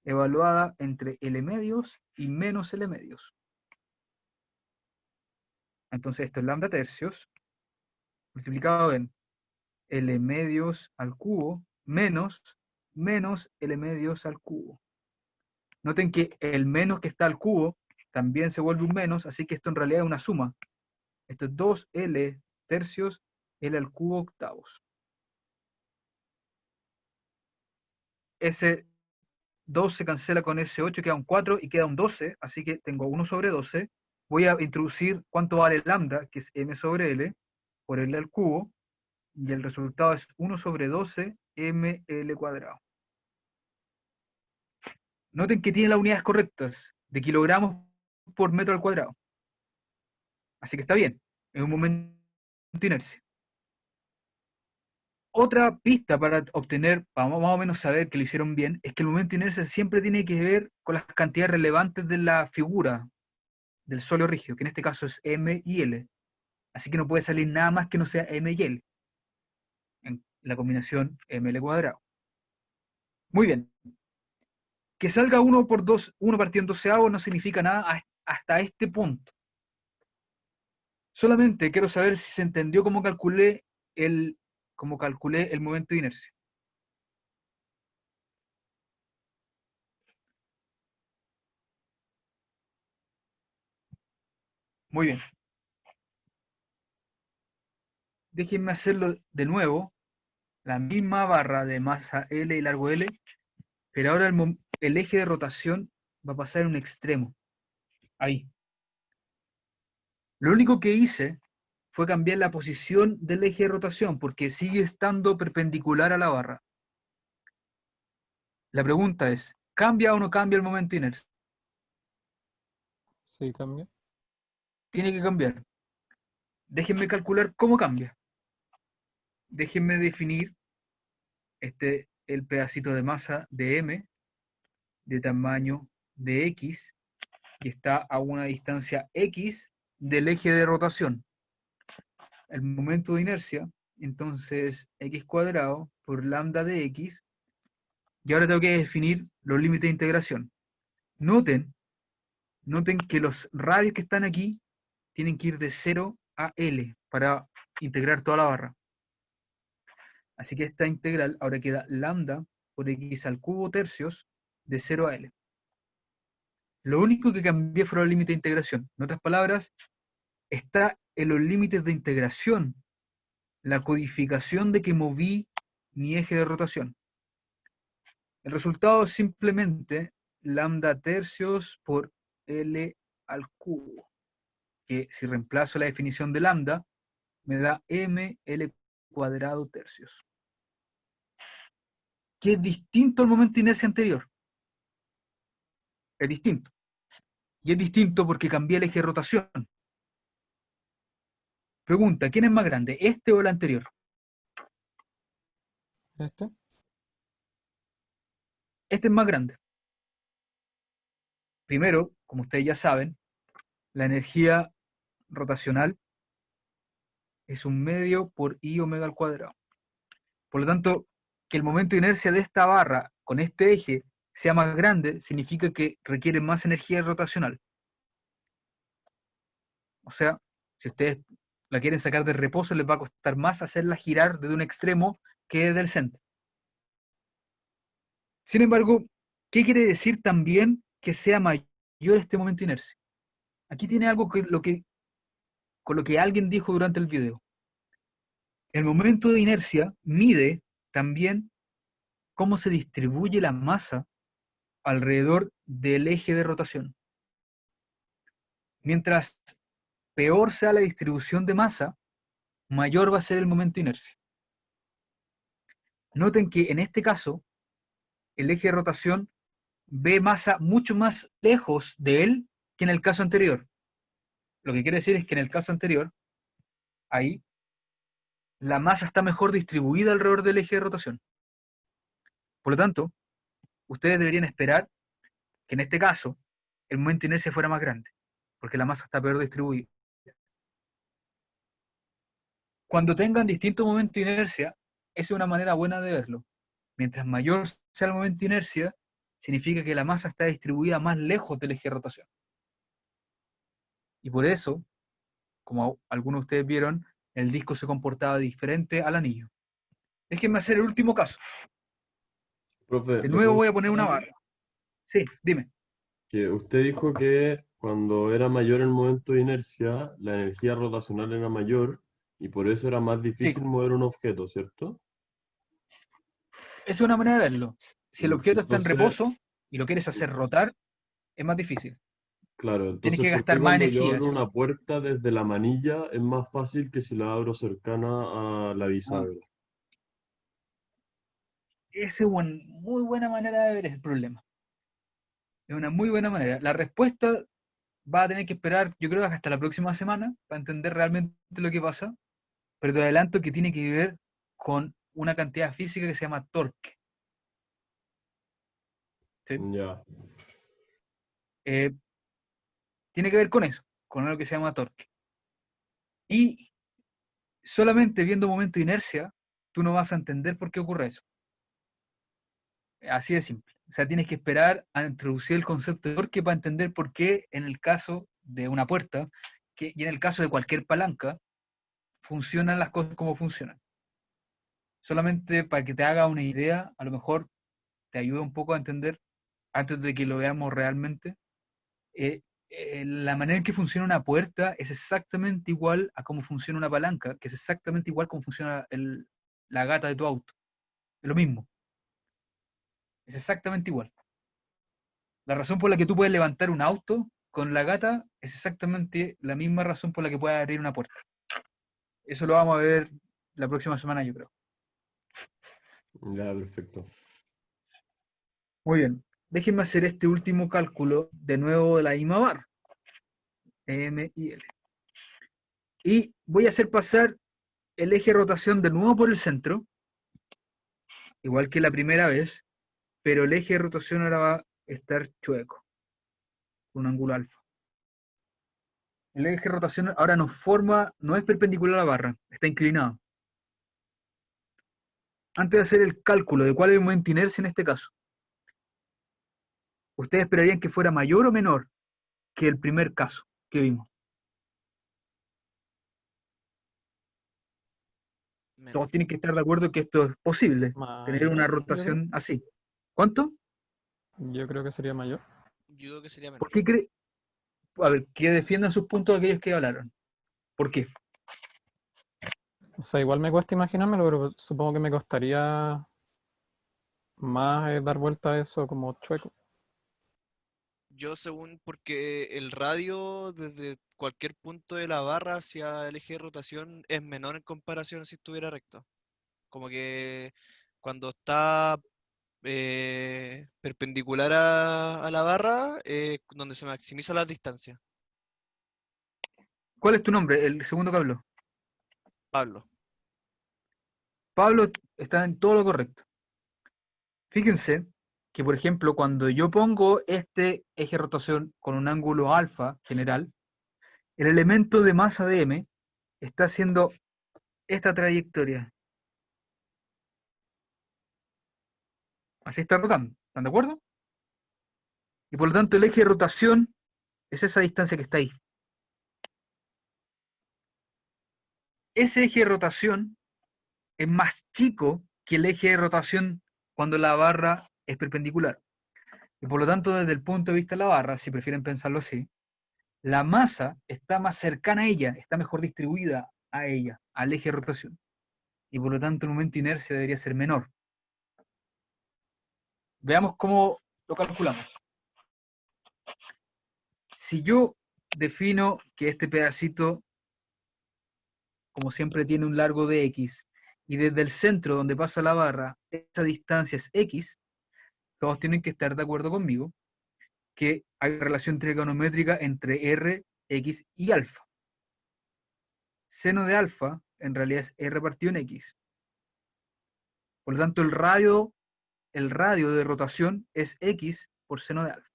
[SPEAKER 1] evaluada entre L medios y menos L medios. Entonces esto es lambda tercios multiplicado en L medios al cubo menos L medios al cubo. Noten que el menos que está al cubo también se vuelve un menos, así que esto en realidad es una suma. Esto es 2L tercios L al cubo octavos. Ese 2 se cancela con ese 8, queda un 4 y queda un 12, así que tengo 1 sobre 12. Voy a introducir cuánto vale lambda, que es m sobre L, por L al cubo, y el resultado es 1 sobre 12 ml cuadrado. Noten que tiene las unidades correctas, de kilogramos por metro al cuadrado. Así que está bien, es un momento de inercia. Otra pista para obtener, para más o menos saber que lo hicieron bien, es que el momento de inercia siempre tiene que ver con las cantidades relevantes de la figura del sólido rígido, que en este caso es m y L. Así que no puede salir nada más que no sea m y L, en la combinación ml cuadrado. Muy bien. Que salga 1 por 2, 1 partido en 12avos no significa nada hasta este punto. Solamente quiero saber si se entendió cómo calculé el momento de inercia. Muy bien. Déjenme hacerlo de nuevo. La misma barra de masa L y largo L, pero ahora el eje de rotación va a pasar en un extremo. Ahí. Lo único que hice fue cambiar la posición del eje de rotación, porque sigue estando perpendicular a la barra. La pregunta es, ¿cambia o no cambia el momento de inercia?
[SPEAKER 7] Sí, cambia.
[SPEAKER 1] Tiene que cambiar. Déjenme calcular cómo cambia. Déjenme definir el pedacito de masa de M, de tamaño de X, y está a una distancia X del eje de rotación. El momento de inercia, entonces X cuadrado por lambda de X, y ahora tengo que definir los límites de integración. Noten que los radios que están aquí tienen que ir de 0 a L para integrar toda la barra. Así que esta integral ahora queda lambda por X al cubo tercios de 0 a L. Lo único que cambié fueron los límites de integración. En otras palabras, está en los límites de integración la codificación de que moví mi eje de rotación. El resultado es simplemente lambda tercios por L al cubo, que si reemplazo la definición de lambda, me da ml cuadrado tercios, que es distinto al momento de inercia anterior. Es distinto. Y es distinto porque cambié el eje de rotación. Pregunta, ¿quién es más grande, este o el anterior?
[SPEAKER 7] ¿Este?
[SPEAKER 1] Este es más grande. Primero, como ustedes ya saben, la energía rotacional es un medio por I omega al cuadrado. Por lo tanto, que el momento de inercia de esta barra con este eje sea más grande, significa que requiere más energía rotacional. O sea, si ustedes la quieren sacar de reposo, les va a costar más hacerla girar desde un extremo que desde el centro. Sin embargo, ¿qué quiere decir también que sea mayor este momento de inercia? Aquí tiene algo con lo que alguien dijo durante el video. El momento de inercia mide también cómo se distribuye la masa alrededor del eje de rotación. Mientras peor sea la distribución de masa, mayor va a ser el momento de inercia. Noten que en este caso, el eje de rotación ve masa mucho más lejos de él que en el caso anterior. Lo que quiere decir es que en el caso anterior, ahí, la masa está mejor distribuida alrededor del eje de rotación. Por lo tanto, ustedes deberían esperar que en este caso, el momento de inercia fuera más grande, porque la masa está peor distribuida. Cuando tengan distintos momentos de inercia, esa es una manera buena de verlo. Mientras mayor sea el momento de inercia, significa que la masa está distribuida más lejos del eje de rotación. Y por eso, como algunos de ustedes vieron, el disco se comportaba diferente al anillo. Déjenme hacer el último caso.
[SPEAKER 7] Profe,
[SPEAKER 1] De
[SPEAKER 7] ¿le
[SPEAKER 1] nuevo
[SPEAKER 7] puedo
[SPEAKER 1] voy a poner una
[SPEAKER 7] preguntar
[SPEAKER 1] barra. Sí, dime.
[SPEAKER 7] que usted dijo que cuando era mayor el momento de inercia, la energía rotacional era mayor y por eso era más
[SPEAKER 1] Sí,
[SPEAKER 7] difícil mover un objeto, ¿cierto?
[SPEAKER 1] esa es una manera de verlo. Si el objeto está en
[SPEAKER 7] Entonces,
[SPEAKER 1] reposo y lo quieres hacer rotar, es más difícil.
[SPEAKER 7] claro,
[SPEAKER 1] Tienes
[SPEAKER 7] entonces,
[SPEAKER 1] que
[SPEAKER 7] ¿por qué
[SPEAKER 1] gastar más
[SPEAKER 7] cuando yo
[SPEAKER 1] energía,
[SPEAKER 7] abro
[SPEAKER 1] ¿sí?
[SPEAKER 7] una puerta desde la manilla es más fácil que si la abro cercana a la
[SPEAKER 1] Ah,
[SPEAKER 7] bisagra?
[SPEAKER 1] esa es una muy buena manera de ver el problema. Es una muy buena manera. La respuesta va a tener que esperar, yo creo, que hasta la próxima semana para entender realmente lo que pasa, pero te adelanto que tiene que ver con una cantidad física que se llama torque. ¿Sí?
[SPEAKER 7] Ya,
[SPEAKER 1] Eh, tiene que ver con eso, con algo que se llama torque. Y solamente viendo momento de inercia, tú no vas a entender por qué ocurre eso. Así de simple. O sea, tienes que esperar a introducir el concepto de torque para entender por qué en el caso de una puerta y en el caso de cualquier palanca funcionan las cosas como funcionan. Solamente para que te haga una idea, a lo mejor te ayuda un poco a entender, antes de que lo veamos realmente, eh, la manera en que funciona una puerta es exactamente igual a cómo funciona una palanca, que es exactamente igual como funciona la gata de tu auto. Es lo mismo, es exactamente igual. La razón por la que tú puedes levantar un auto con la gata es exactamente la misma razón por la que puedes abrir una puerta. Eso lo vamos a ver la próxima semana, yo creo.
[SPEAKER 7] ya, perfecto.
[SPEAKER 1] Muy bien. Déjenme hacer este último cálculo de nuevo de la misma barra, M y L. Y voy a hacer pasar el eje de rotación de nuevo por el centro, igual que la primera vez, pero el eje de rotación ahora va a estar chueco, con un ángulo alfa. El eje de rotación ahora no es perpendicular a la barra, está inclinado. Antes de hacer el cálculo de cuál es el momento de inercia en este caso, ¿ustedes esperarían que fuera mayor o menor que el primer caso que vimos?
[SPEAKER 8] Menor.
[SPEAKER 1] Todos tienen que estar de acuerdo que esto es posible, tener una
[SPEAKER 9] Mayor, yo creo.
[SPEAKER 1] rotación así. ¿Cuánto?
[SPEAKER 9] Yo creo que sería mayor.
[SPEAKER 8] Yo creo que sería menor.
[SPEAKER 1] ¿Por qué cree? A ver, que defiendan sus puntos aquellos que hablaron. ¿Por qué?
[SPEAKER 9] O sea, igual me cuesta imaginármelo, pero supongo que me costaría más dar vuelta a eso como chueco.
[SPEAKER 8] Yo según, porque el radio desde cualquier punto de la barra hacia el eje de rotación es menor en comparación a si estuviera recto. Como que cuando está perpendicular a la barra, donde se maximiza la distancia.
[SPEAKER 1] ¿Cuál es tu nombre? El segundo que habló.
[SPEAKER 8] Pablo.
[SPEAKER 1] Pablo está en todo lo correcto. Fíjense que, por ejemplo, cuando yo pongo este eje de rotación con un ángulo alfa general, el elemento de masa de m está haciendo esta trayectoria. Así está rotando. ¿Están de acuerdo? Y por lo tanto el eje de rotación es esa distancia que está ahí. Ese eje de rotación es más chico que el eje de rotación cuando la barra es perpendicular. Y por lo tanto, desde el punto de vista de la barra, si prefieren pensarlo así, la masa está más cercana a ella, está mejor distribuida a ella, al eje de rotación. Y por lo tanto, el momento de inercia debería ser menor. Veamos cómo lo calculamos. Si yo defino que este pedacito, como siempre, tiene un largo de x, y desde el centro donde pasa la barra, esa distancia es x, todos tienen que estar de acuerdo conmigo que hay relación trigonométrica entre r, x y alfa. Seno de alfa en realidad es r partido en x. Por lo tanto, el radio de rotación es x por seno de alfa.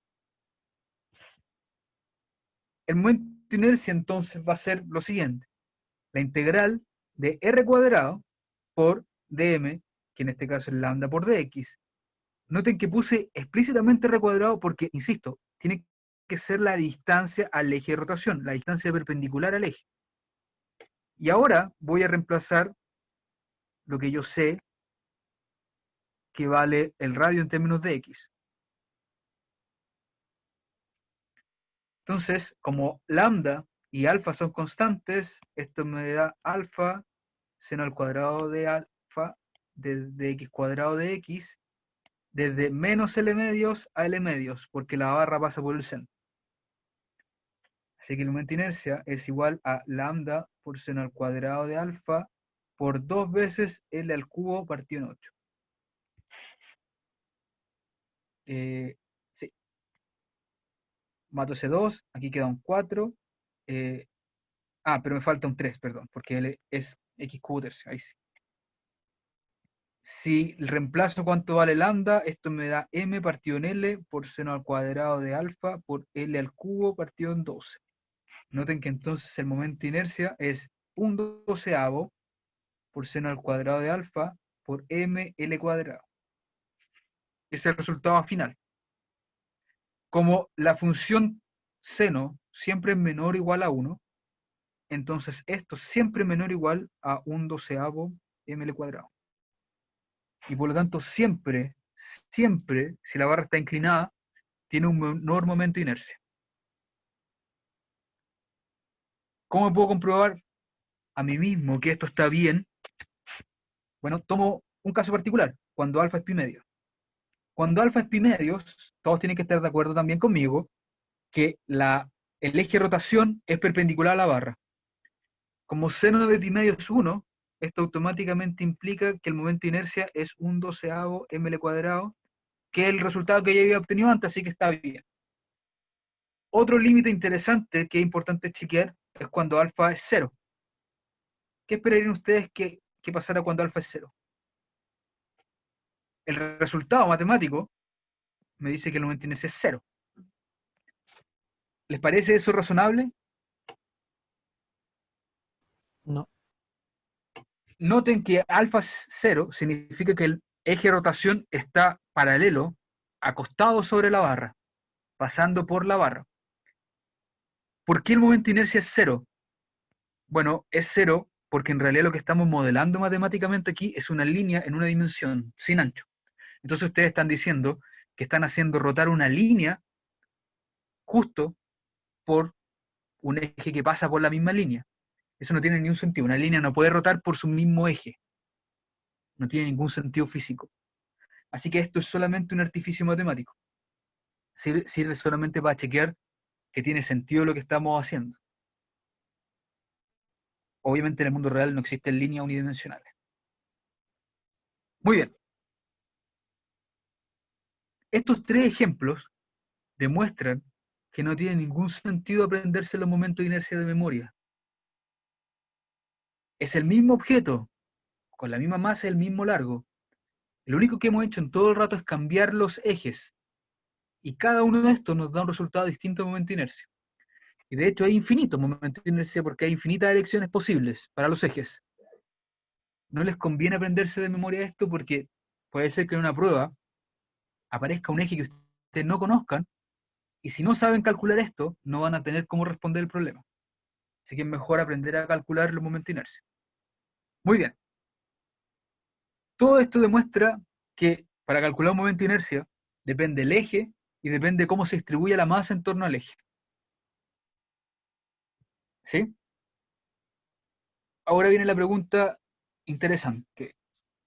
[SPEAKER 1] El momento de inercia entonces va a ser lo siguiente. La integral de r cuadrado por dm, que en este caso es lambda por dx, Noten que puse explícitamente R cuadrado porque, insisto, tiene que ser la distancia al eje de rotación, la distancia perpendicular al eje. Y ahora voy a reemplazar lo que yo sé que vale el radio en términos de x. Entonces, como lambda y alfa son constantes, esto me da alfa seno al cuadrado de alfa de x cuadrado de x desde menos L medios a L medios, porque la barra pasa por el centro. Así que el momento de inercia es igual a lambda por seno al cuadrado de alfa por 2 veces L al cubo partido en 8. Sí. Mato ese 2, aquí queda un 4. Pero me falta un 3, perdón, porque L es x cubo tercio, ahí sí. Si reemplazo cuánto vale lambda, esto me da m partido en L por seno al cuadrado de alfa por L al cubo partido en 12. Noten que entonces el momento de inercia es 1/12 por seno al cuadrado de alfa por ml cuadrado. Ese es el resultado final. Como la función seno siempre es menor o igual a 1, entonces esto siempre es menor o igual a 1/12 ml cuadrado. Y por lo tanto siempre, si la barra está inclinada, tiene un menor momento de inercia. ¿Cómo puedo comprobar a mí mismo que esto está bien? Bueno, tomo un caso particular, cuando alfa es pi medio. Cuando alfa es pi medios, todos tienen que estar de acuerdo también conmigo que el eje de rotación es perpendicular a la barra. Como seno de pi medio es 1, esto automáticamente implica que el momento de inercia es 1/12 ml cuadrado, que es el resultado que ya había obtenido antes, así que está bien. Otro límite interesante que es importante chequear es cuando alfa es 0. ¿Qué esperarían ustedes que pasara cuando alfa es 0? El resultado matemático me dice que el momento de inercia es 0. ¿Les parece eso razonable?
[SPEAKER 9] No.
[SPEAKER 1] Noten que alfa es 0 significa que el eje de rotación está paralelo, acostado sobre la barra, pasando por la barra. ¿Por qué el momento de inercia es 0? Bueno, es 0 porque en realidad lo que estamos modelando matemáticamente aquí es una línea en una dimensión, sin ancho. Entonces ustedes están diciendo que están haciendo rotar una línea justo por un eje que pasa por la misma línea. Eso no tiene ningún sentido. Una línea no puede rotar por su mismo eje. No tiene ningún sentido físico. Así que esto es solamente un artificio matemático. Sirve solamente para chequear que tiene sentido lo que estamos haciendo. Obviamente en el mundo real no existen líneas unidimensionales. Muy bien. Estos 3 ejemplos demuestran que no tiene ningún sentido aprenderse los momentos de inercia de memoria. Es el mismo objeto, con la misma masa y el mismo largo. Lo único que hemos hecho en todo el rato es cambiar los ejes. Y cada uno de estos nos da un resultado distinto de momento de inercia. Y de hecho hay infinitos momentos de inercia porque hay infinitas elecciones posibles para los ejes. No les conviene aprenderse de memoria esto porque puede ser que en una prueba aparezca un eje que ustedes no conozcan y si no saben calcular esto, no van a tener cómo responder el problema. Así que es mejor aprender a calcular los momentos de inercia. Muy bien. Todo esto demuestra que para calcular un momento de inercia depende el eje y depende cómo se distribuye la masa en torno al eje. ¿Sí? Ahora viene la pregunta interesante,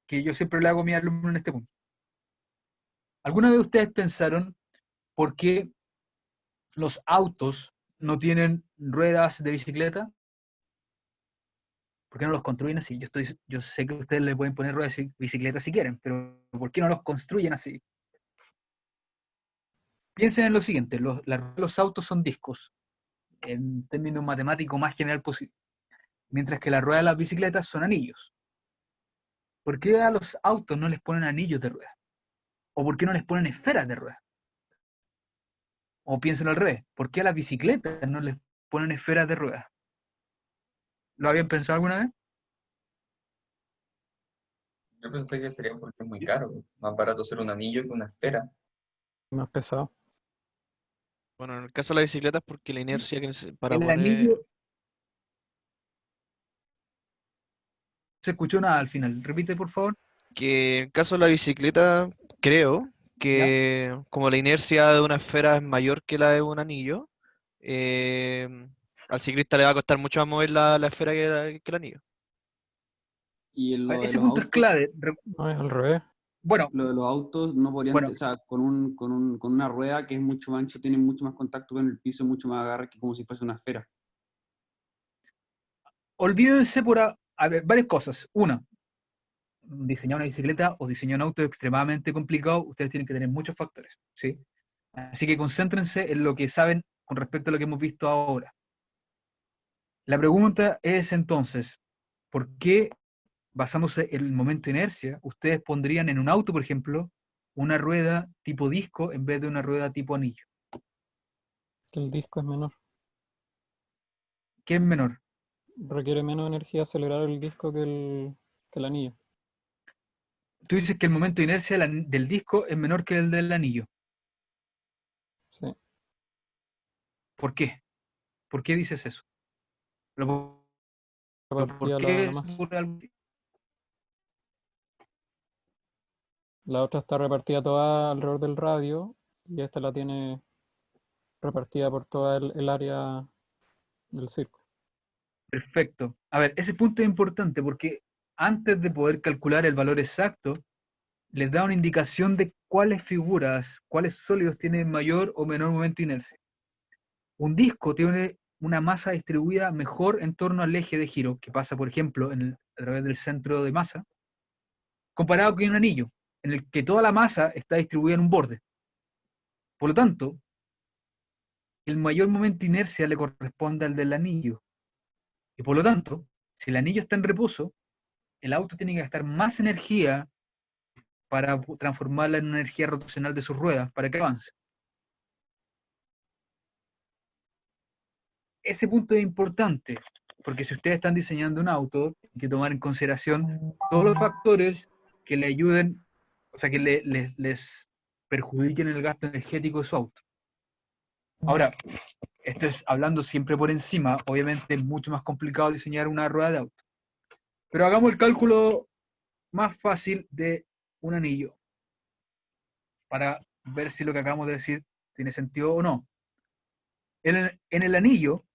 [SPEAKER 1] que yo siempre le hago a mis alumnos en este punto. ¿Alguna vez ustedes pensaron por qué los autos no tienen ruedas de bicicleta? ¿Por qué no los construyen así? Yo sé que ustedes le pueden poner ruedas de bicicleta si quieren, pero ¿por qué no los construyen así? Piensen en lo siguiente, los autos son discos, en términos matemáticos más general posible, mientras que las ruedas de las bicicletas son anillos. ¿Por qué a los autos no les ponen anillos de ruedas? ¿O por qué no les ponen esferas de ruedas? O piensen al revés, ¿por qué a las bicicletas no les ponen esferas de ruedas? ¿Lo habían pensado alguna vez?
[SPEAKER 3] Yo pensé que sería porque es muy caro, más barato hacer un anillo que una esfera.
[SPEAKER 9] Más pesado.
[SPEAKER 8] Bueno, en el caso de la bicicleta es porque la inercia para
[SPEAKER 1] El
[SPEAKER 8] poner...
[SPEAKER 1] anillo, no se escuchó nada al final. Repite, por favor.
[SPEAKER 8] Que en el caso de la bicicleta, creo
[SPEAKER 1] ¿Ya?
[SPEAKER 8] que como la inercia de una esfera es mayor que la de un anillo, eh, al ciclista le va a costar mucho más mover la esfera que el anillo.
[SPEAKER 10] Y en
[SPEAKER 1] A ver,
[SPEAKER 10] lo de
[SPEAKER 1] ese
[SPEAKER 10] los
[SPEAKER 1] punto es
[SPEAKER 10] autos,
[SPEAKER 1] clave.
[SPEAKER 9] No, es al revés.
[SPEAKER 1] Bueno,
[SPEAKER 10] lo de los autos no podrían,
[SPEAKER 1] bueno,
[SPEAKER 10] o sea, con una rueda que es mucho más ancha, tienen mucho más contacto con el piso, mucho más agarre que como si fuese una esfera.
[SPEAKER 1] olvídense a ver, varias cosas. Una, diseñar una bicicleta o diseñar un auto es extremadamente complicado. Ustedes tienen que tener muchos factores, ¿sí? Así que concéntrense en lo que saben con respecto a lo que hemos visto ahora. La pregunta es entonces, ¿por qué, basándose en el momento de inercia, ustedes pondrían en un auto, por ejemplo, una rueda tipo disco en vez de una rueda tipo anillo?
[SPEAKER 9] Que el disco es menor.
[SPEAKER 1] ¿Qué es menor?
[SPEAKER 9] Requiere menos energía acelerar el disco que el anillo.
[SPEAKER 1] Tú dices que el momento de inercia del disco es menor que el del anillo.
[SPEAKER 9] Sí.
[SPEAKER 1] ¿Por qué? ¿Por qué dices eso? ¿Por
[SPEAKER 9] Repartida
[SPEAKER 1] qué
[SPEAKER 9] la
[SPEAKER 1] es
[SPEAKER 9] masa.
[SPEAKER 1] por algo?
[SPEAKER 9] La otra está repartida toda alrededor del radio y esta la tiene repartida por toda el área del círculo.
[SPEAKER 1] Perfecto. A ver, ese punto es importante porque antes de poder calcular el valor exacto, les da una indicación de cuáles figuras, cuáles sólidos tienen mayor o menor momento de inercia. Un disco tiene una masa distribuida mejor en torno al eje de giro, que pasa, por ejemplo, a través del centro de masa, comparado con un anillo, en el que toda la masa está distribuida en un borde. Por lo tanto, el mayor momento de inercia le corresponde al del anillo. Y por lo tanto, si el anillo está en reposo, el auto tiene que gastar más energía para transformarla en una energía rotacional de sus ruedas para que avance. Ese punto es importante, porque si ustedes están diseñando un auto, hay que tomar en consideración todos los factores que le ayuden, o sea, que les perjudiquen el gasto energético de su auto. Ahora, esto es hablando siempre por encima, obviamente es mucho más complicado diseñar una rueda de auto. Pero hagamos el cálculo más fácil de un anillo, para ver si lo que acabamos de decir tiene sentido o no. En el anillo,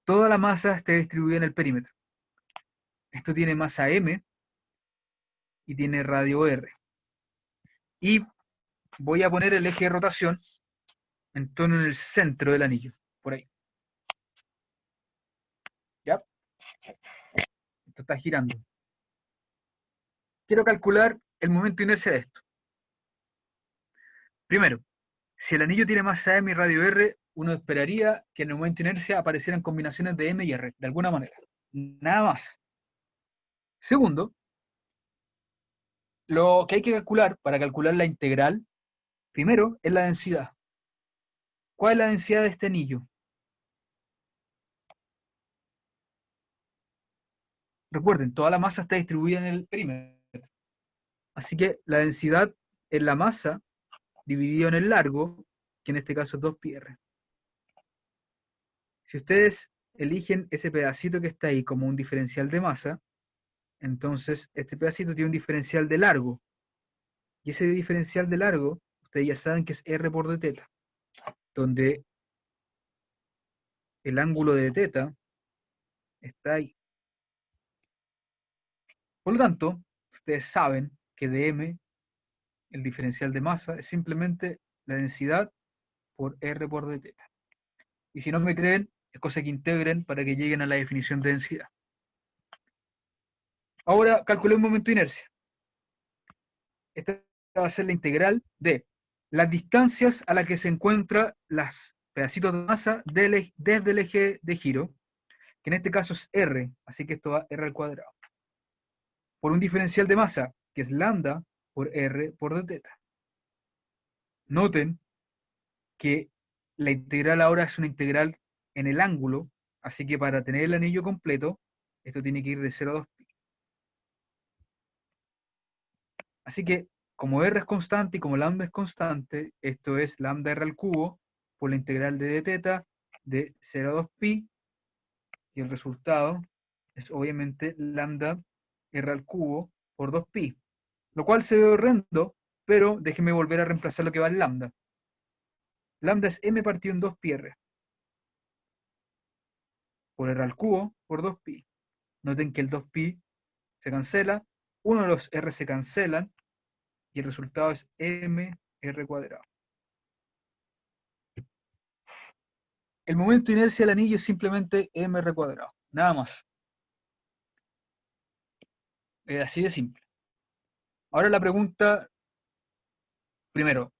[SPEAKER 1] toda la masa está distribuida en el perímetro. Esto tiene masa M y tiene radio R. Y voy a poner el eje de rotación en torno en el centro del anillo, por ahí. ¿Ya? Esto está girando. Quiero calcular el momento de inercia de esto. Primero, si el anillo tiene masa M y radio R, uno esperaría que en el momento de inercia aparecieran combinaciones de M y R, de alguna manera. Nada más. Segundo, lo que hay que calcular para calcular la integral, primero, es la densidad. ¿Cuál es la densidad de este anillo? Recuerden, toda la masa está distribuida en el perímetro. Así que la densidad es la masa dividido en el largo, que en este caso es 2πr. Si ustedes eligen ese pedacito que está ahí como un diferencial de masa, entonces este pedacito tiene un diferencial de largo. Y ese diferencial de largo, ustedes ya saben que es r por d θ, donde el ángulo de θ está ahí. Por lo tanto, ustedes saben que dm, el diferencial de masa, es simplemente la densidad por r por d θ. Y si no me creen, es cosa que integren para que lleguen a la definición de densidad. Ahora calculé un momento de inercia. Esta va a ser la integral de las distancias a las que se encuentran los pedacitos de masa desde el eje de giro, que en este caso es r, así que esto va r al cuadrado, por un diferencial de masa, que es lambda por r por d θ. Noten que la integral ahora es una integral en el ángulo, así que para tener el anillo completo, esto tiene que ir de 0 a 2π. Así que, como R es constante y como lambda es constante, esto es lambda R al cubo por la integral de d teta de 0 a 2pi, y el resultado es obviamente lambda R al cubo por 2pi, lo cual se ve horrendo, pero déjenme volver a reemplazar lo que va en lambda. Lambda es m partido en 2pi r, por r al cubo por 2pi. Noten que el 2pi se cancela, uno de los r se cancelan, y el resultado es mr cuadrado. El momento de inercia del anillo es simplemente mr cuadrado, nada más. Es así de simple. Ahora la pregunta, primero,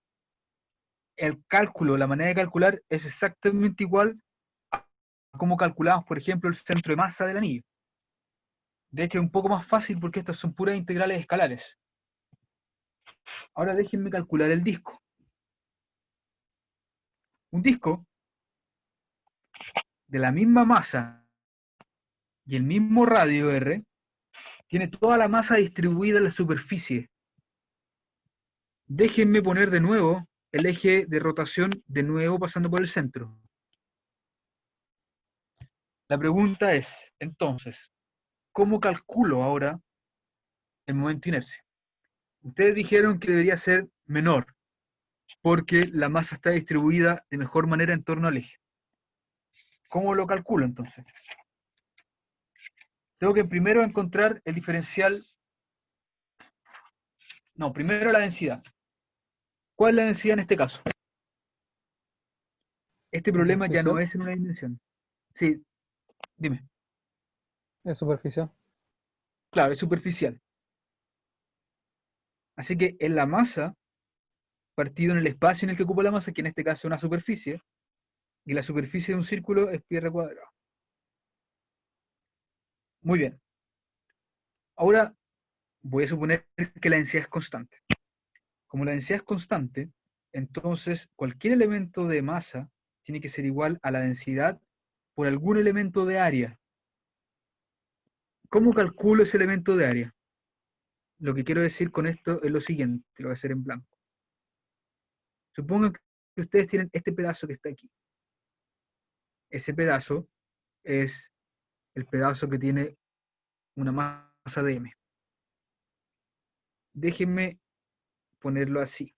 [SPEAKER 1] el cálculo, la manera de calcular es exactamente igual a cómo calculamos, por ejemplo, el centro de masa del anillo. De hecho, es un poco más fácil porque estas son puras integrales escalares. Ahora déjenme calcular el disco. Un disco de la misma masa y el mismo radio R tiene toda la masa distribuida en la superficie. Déjenme poner de nuevo el eje de rotación de nuevo pasando por el centro. La pregunta es, entonces, ¿cómo calculo ahora el momento de inercia? Ustedes dijeron que debería ser menor, porque la masa está distribuida de mejor manera en torno al eje. ¿Cómo lo calculo entonces? Tengo que primero encontrar el diferencial. No, primero la densidad. ¿Cuál es la densidad en este caso? Este problema ya no
[SPEAKER 9] Superficial.
[SPEAKER 1] es en una dimensión. Sí, dime.
[SPEAKER 9] Es superficial.
[SPEAKER 1] Claro, es superficial. Así que en la masa, partido en el espacio en el que ocupa la masa, que en este caso es una superficie, y la superficie de un círculo es pi r cuadrado. Muy bien. Ahora voy a suponer que la densidad es constante. Como la densidad es constante, entonces cualquier elemento de masa tiene que ser igual a la densidad por algún elemento de área. ¿Cómo calculo ese elemento de área? Lo que quiero decir con esto es lo siguiente, lo voy a hacer en blanco. Supongan que ustedes tienen este pedazo que está aquí. Ese pedazo es el pedazo que tiene una masa de m. Déjenme ponerlo así.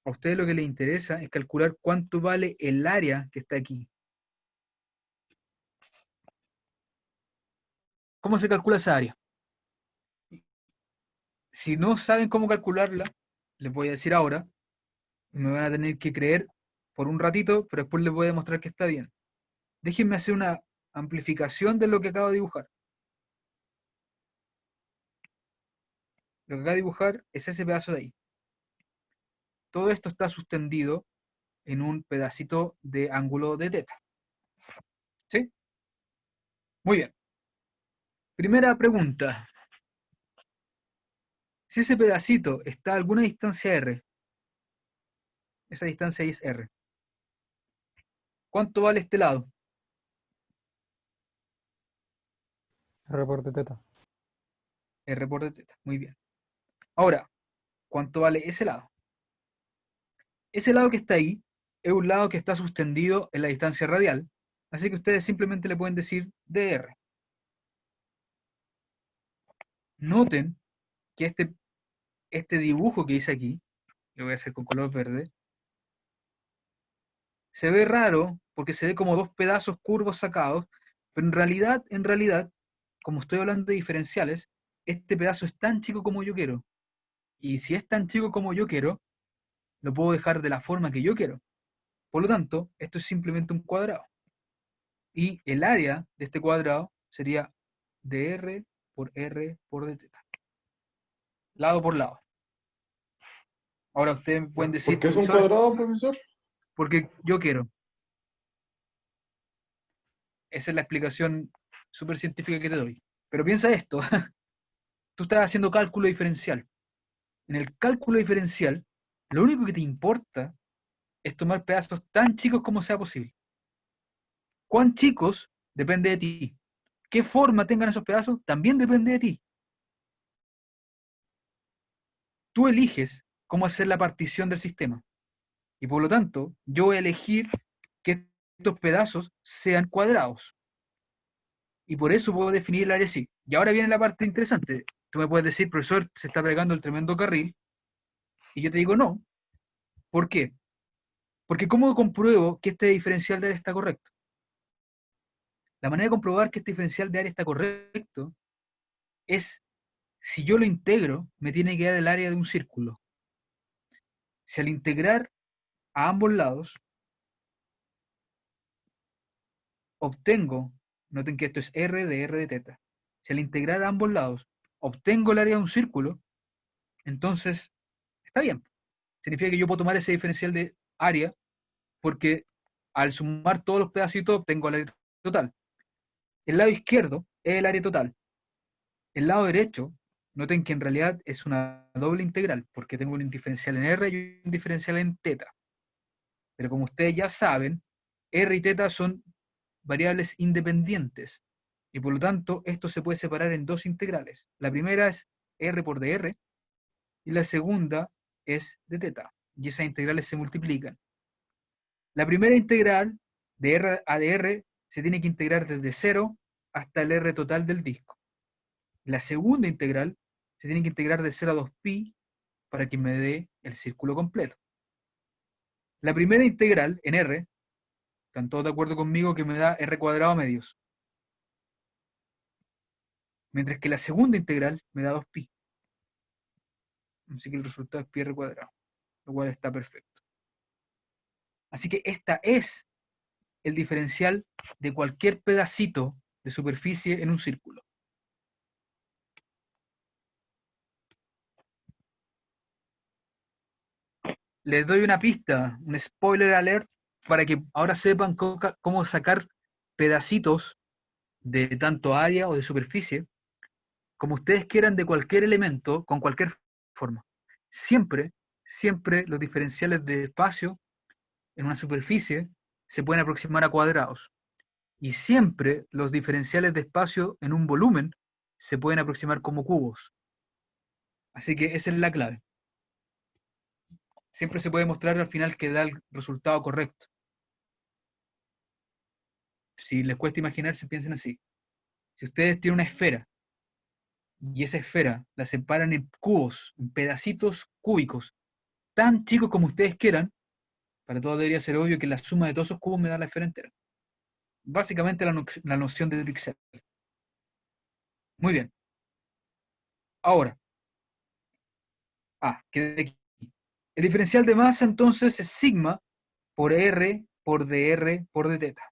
[SPEAKER 1] A ustedes lo que les interesa es calcular cuánto vale el área que está aquí. ¿Cómo se calcula esa área? Si no saben cómo calcularla, les voy a decir ahora, y me van a tener que creer por un ratito, pero después les voy a demostrar que está bien. Déjenme hacer una amplificación de lo que acabo de dibujar. Lo que acabo de dibujar es ese pedazo de ahí. Todo esto está suspendido en un pedacito de ángulo de teta. ¿Sí? Muy bien. Primera pregunta. Si ese pedacito está a alguna distancia r, esa distancia ahí es r, ¿cuánto vale este lado?
[SPEAKER 9] R por d teta.
[SPEAKER 1] R por d teta. Muy bien. Ahora, ¿cuánto vale ese lado? Ese lado que está ahí es un lado que está suspendido en la distancia radial, así que ustedes simplemente le pueden decir dr. Noten que este dibujo que hice aquí, lo voy a hacer con color verde, se ve raro porque se ve como dos pedazos curvos sacados, pero en realidad, como estoy hablando de diferenciales, este pedazo es tan chico como yo quiero. Y si es tan chico como yo quiero, lo puedo dejar de la forma que yo quiero. Por lo tanto, esto es simplemente un cuadrado. Y el área de este cuadrado sería dr por r por d teta. Lado por lado. Ahora ustedes pueden decir...
[SPEAKER 6] ¿Por qué es un
[SPEAKER 1] "Profesor,
[SPEAKER 6] cuadrado, profesor?
[SPEAKER 1] porque yo quiero". Esa es la explicación súper científica que te doy. Pero piensa esto. Tú estás haciendo cálculo diferencial. En el cálculo diferencial, lo único que te importa es tomar pedazos tan chicos como sea posible. ¿Cuán chicos? Depende de ti. ¿Qué forma tengan esos pedazos? También depende de ti. tú eliges cómo hacer la partición del sistema. Y por lo tanto, yo voy a elegir que estos pedazos sean cuadrados. Y por eso puedo definir el área así. Y ahora viene la parte interesante. Tú me puedes decir, profesor, se está pegando el tremendo carril. Y yo te digo no. ¿Por qué? Porque ¿cómo compruebo que este diferencial de área está correcto? La manera de comprobar que este diferencial de área está correcto es, si yo lo integro, me tiene que dar el área de un círculo. Si al integrar a ambos lados, obtengo, noten que esto es R de teta. Si al integrar a ambos lados, obtengo el área de un círculo, entonces está bien. Significa que yo puedo tomar ese diferencial de área porque al sumar todos los pedacitos obtengo el área total. El lado izquierdo es el área total. El lado derecho, noten que en realidad es una doble integral, porque tengo un diferencial en R y un diferencial en teta. Pero como ustedes ya saben, R y teta son variables independientes, y por lo tanto esto se puede separar en dos integrales. La primera es R por dr, y la segunda es de teta, y esas integrales se multiplican. La primera integral de R a dr se tiene que integrar desde 0 hasta el R total del disco. La segunda integral se tiene que integrar de 0 a 2pi para que me dé el círculo completo. La primera integral en R, ¿están todos de acuerdo conmigo que me da R cuadrado medios? Mientras que la segunda integral me da 2pi. Así que el resultado es pi R cuadrado, lo cual está perfecto. Así que esta es el diferencial de cualquier pedacito de superficie en un círculo. Les doy una pista, un spoiler alert, para que ahora sepan cómo sacar pedacitos de tanto área o de superficie, como ustedes quieran, de cualquier elemento, con cualquier forma. Siempre los diferenciales de espacio en una superficie se pueden aproximar a cuadrados. Y siempre los diferenciales de espacio en un volumen se pueden aproximar como cubos. Así que esa es la clave. Siempre se puede mostrar al final que da el resultado correcto. Si les cuesta imaginarse, piensen así. Si ustedes tienen una esfera y esa esfera la separan en cubos, en pedacitos cúbicos, tan chicos como ustedes quieran, para todos debería ser obvio que la suma de todos esos cubos me da la esfera entera. Básicamente la noción del píxel. Muy bien. Ahora, quedé aquí. El diferencial de masa entonces es sigma por R por dr por d teta.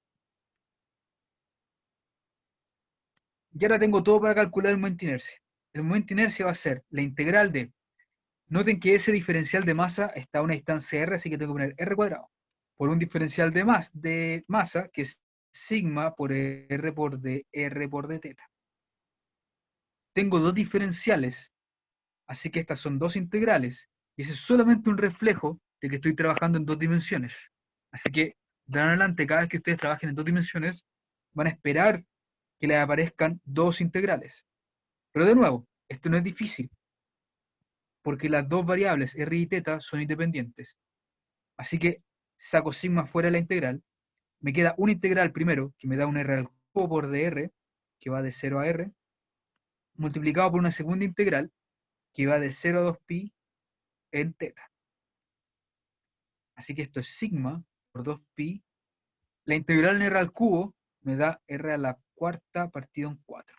[SPEAKER 1] Y ahora tengo todo para calcular el momento de inercia. El momento de inercia va a ser la integral de, noten que ese diferencial de masa está a una distancia r, así que tengo que poner r cuadrado, por un diferencial de masa, que es sigma por r por d teta. Tengo dos diferenciales, así que estas son dos integrales, y ese es solamente un reflejo de que estoy trabajando en dos dimensiones. Así que, de ahora en adelante, cada vez que ustedes trabajen en dos dimensiones, van a esperar que les aparezcan dos integrales. Pero de nuevo, esto no es difícil, porque las dos variables r y teta son independientes. Así que saco sigma fuera de la integral, me queda una integral primero, que me da un r al cubo por dr, que va de 0 a r, multiplicado por una segunda integral, que va de 0 a 2pi en teta. Así que esto es sigma por 2pi. La integral en r al cubo me da r a la cuarta partido en 4.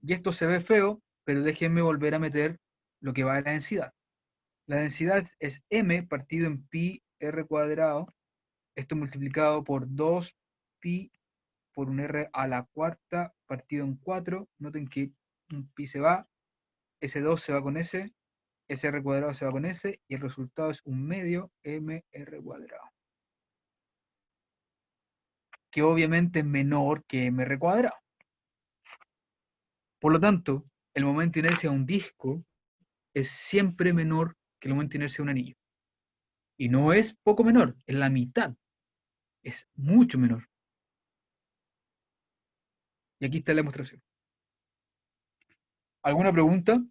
[SPEAKER 1] Y esto se ve feo, pero déjenme volver a meter lo que va de la densidad. La densidad es m partido en pi r cuadrado, esto multiplicado por 2pi por un r a la cuarta partido en 4. Noten que un pi se va, ese 2 se va con ese r cuadrado se va con ese, y el resultado es un medio mr cuadrado. Que obviamente es menor que mr cuadrado. Por lo tanto, el momento de inercia de un disco es siempre menor que el momento de inercia de un anillo. Y no es poco menor, es la mitad. Es mucho menor. Y aquí está la demostración. ¿Alguna pregunta?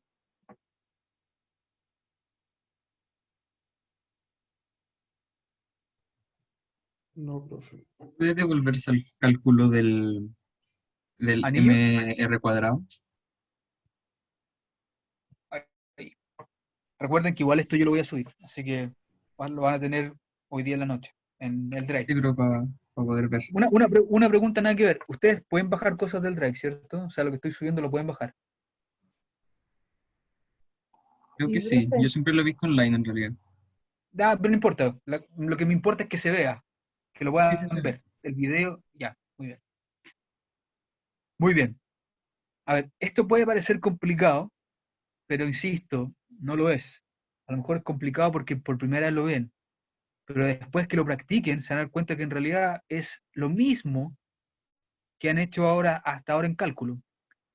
[SPEAKER 6] No, profe.
[SPEAKER 3] ¿Puede devolverse al cálculo del
[SPEAKER 1] ¿Anillo?
[SPEAKER 3] MR cuadrado?
[SPEAKER 1] Ahí. Recuerden que igual esto yo lo voy a subir, así que lo van a tener hoy día en la noche, en el Drive.
[SPEAKER 3] Sí, pero para poder ver.
[SPEAKER 1] Una pregunta nada que ver. Ustedes pueden bajar cosas del Drive, ¿cierto? O sea, lo que estoy subiendo lo pueden bajar.
[SPEAKER 3] Creo que
[SPEAKER 11] Sí,
[SPEAKER 3] sí.
[SPEAKER 11] profe.
[SPEAKER 3] Yo siempre lo he visto online en realidad.
[SPEAKER 1] Pero no importa. Lo que me importa es que se vea, que lo
[SPEAKER 3] Sí, sí,
[SPEAKER 1] puedan
[SPEAKER 3] sí.
[SPEAKER 1] ver. El video, ya, muy bien. Muy bien. A ver, esto puede parecer complicado, pero insisto, no lo es. A lo mejor es complicado porque por primera vez lo ven, pero después que lo practiquen se van a dar cuenta que en realidad es lo mismo que han hecho hasta ahora en cálculo.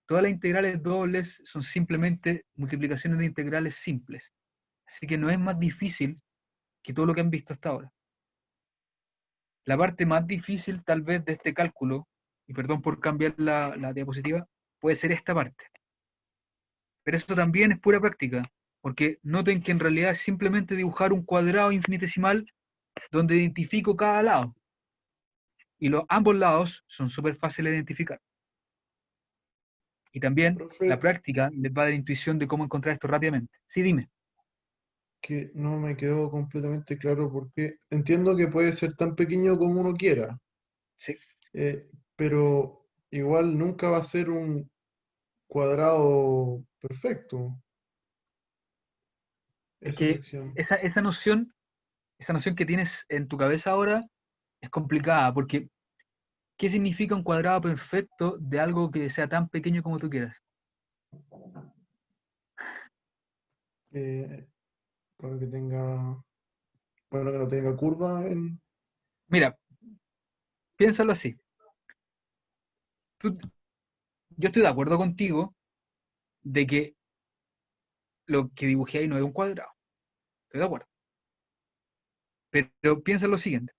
[SPEAKER 1] Todas las integrales dobles son simplemente multiplicaciones de integrales simples. Así que no es más difícil que todo lo que han visto hasta ahora. La parte más difícil tal vez de este cálculo, y perdón por cambiar la diapositiva, puede ser esta parte. Pero eso también es pura práctica, porque noten que en realidad es simplemente dibujar un cuadrado infinitesimal donde identifico cada lado. Y ambos lados son súper fáciles de identificar. Y también la
[SPEAKER 6] Profe,
[SPEAKER 1] práctica les va a dar intuición de cómo encontrar esto rápidamente. Sí, dime.
[SPEAKER 6] que no me quedó completamente claro porque entiendo que puede ser tan pequeño como uno quiera,
[SPEAKER 1] Sí.
[SPEAKER 6] pero igual nunca va a ser un cuadrado perfecto
[SPEAKER 1] Es
[SPEAKER 6] esa
[SPEAKER 1] que
[SPEAKER 6] sección.
[SPEAKER 1] esa noción que tienes en tu cabeza ahora es complicada, porque ¿qué significa un cuadrado perfecto de algo que sea tan pequeño como tú quieras?
[SPEAKER 6] eh, para que tenga, para que no tenga curva en...
[SPEAKER 1] Mira, piénsalo así. Yo estoy de acuerdo contigo de que lo que dibujé ahí no es un cuadrado. Estoy de acuerdo. Pero piensa lo siguiente.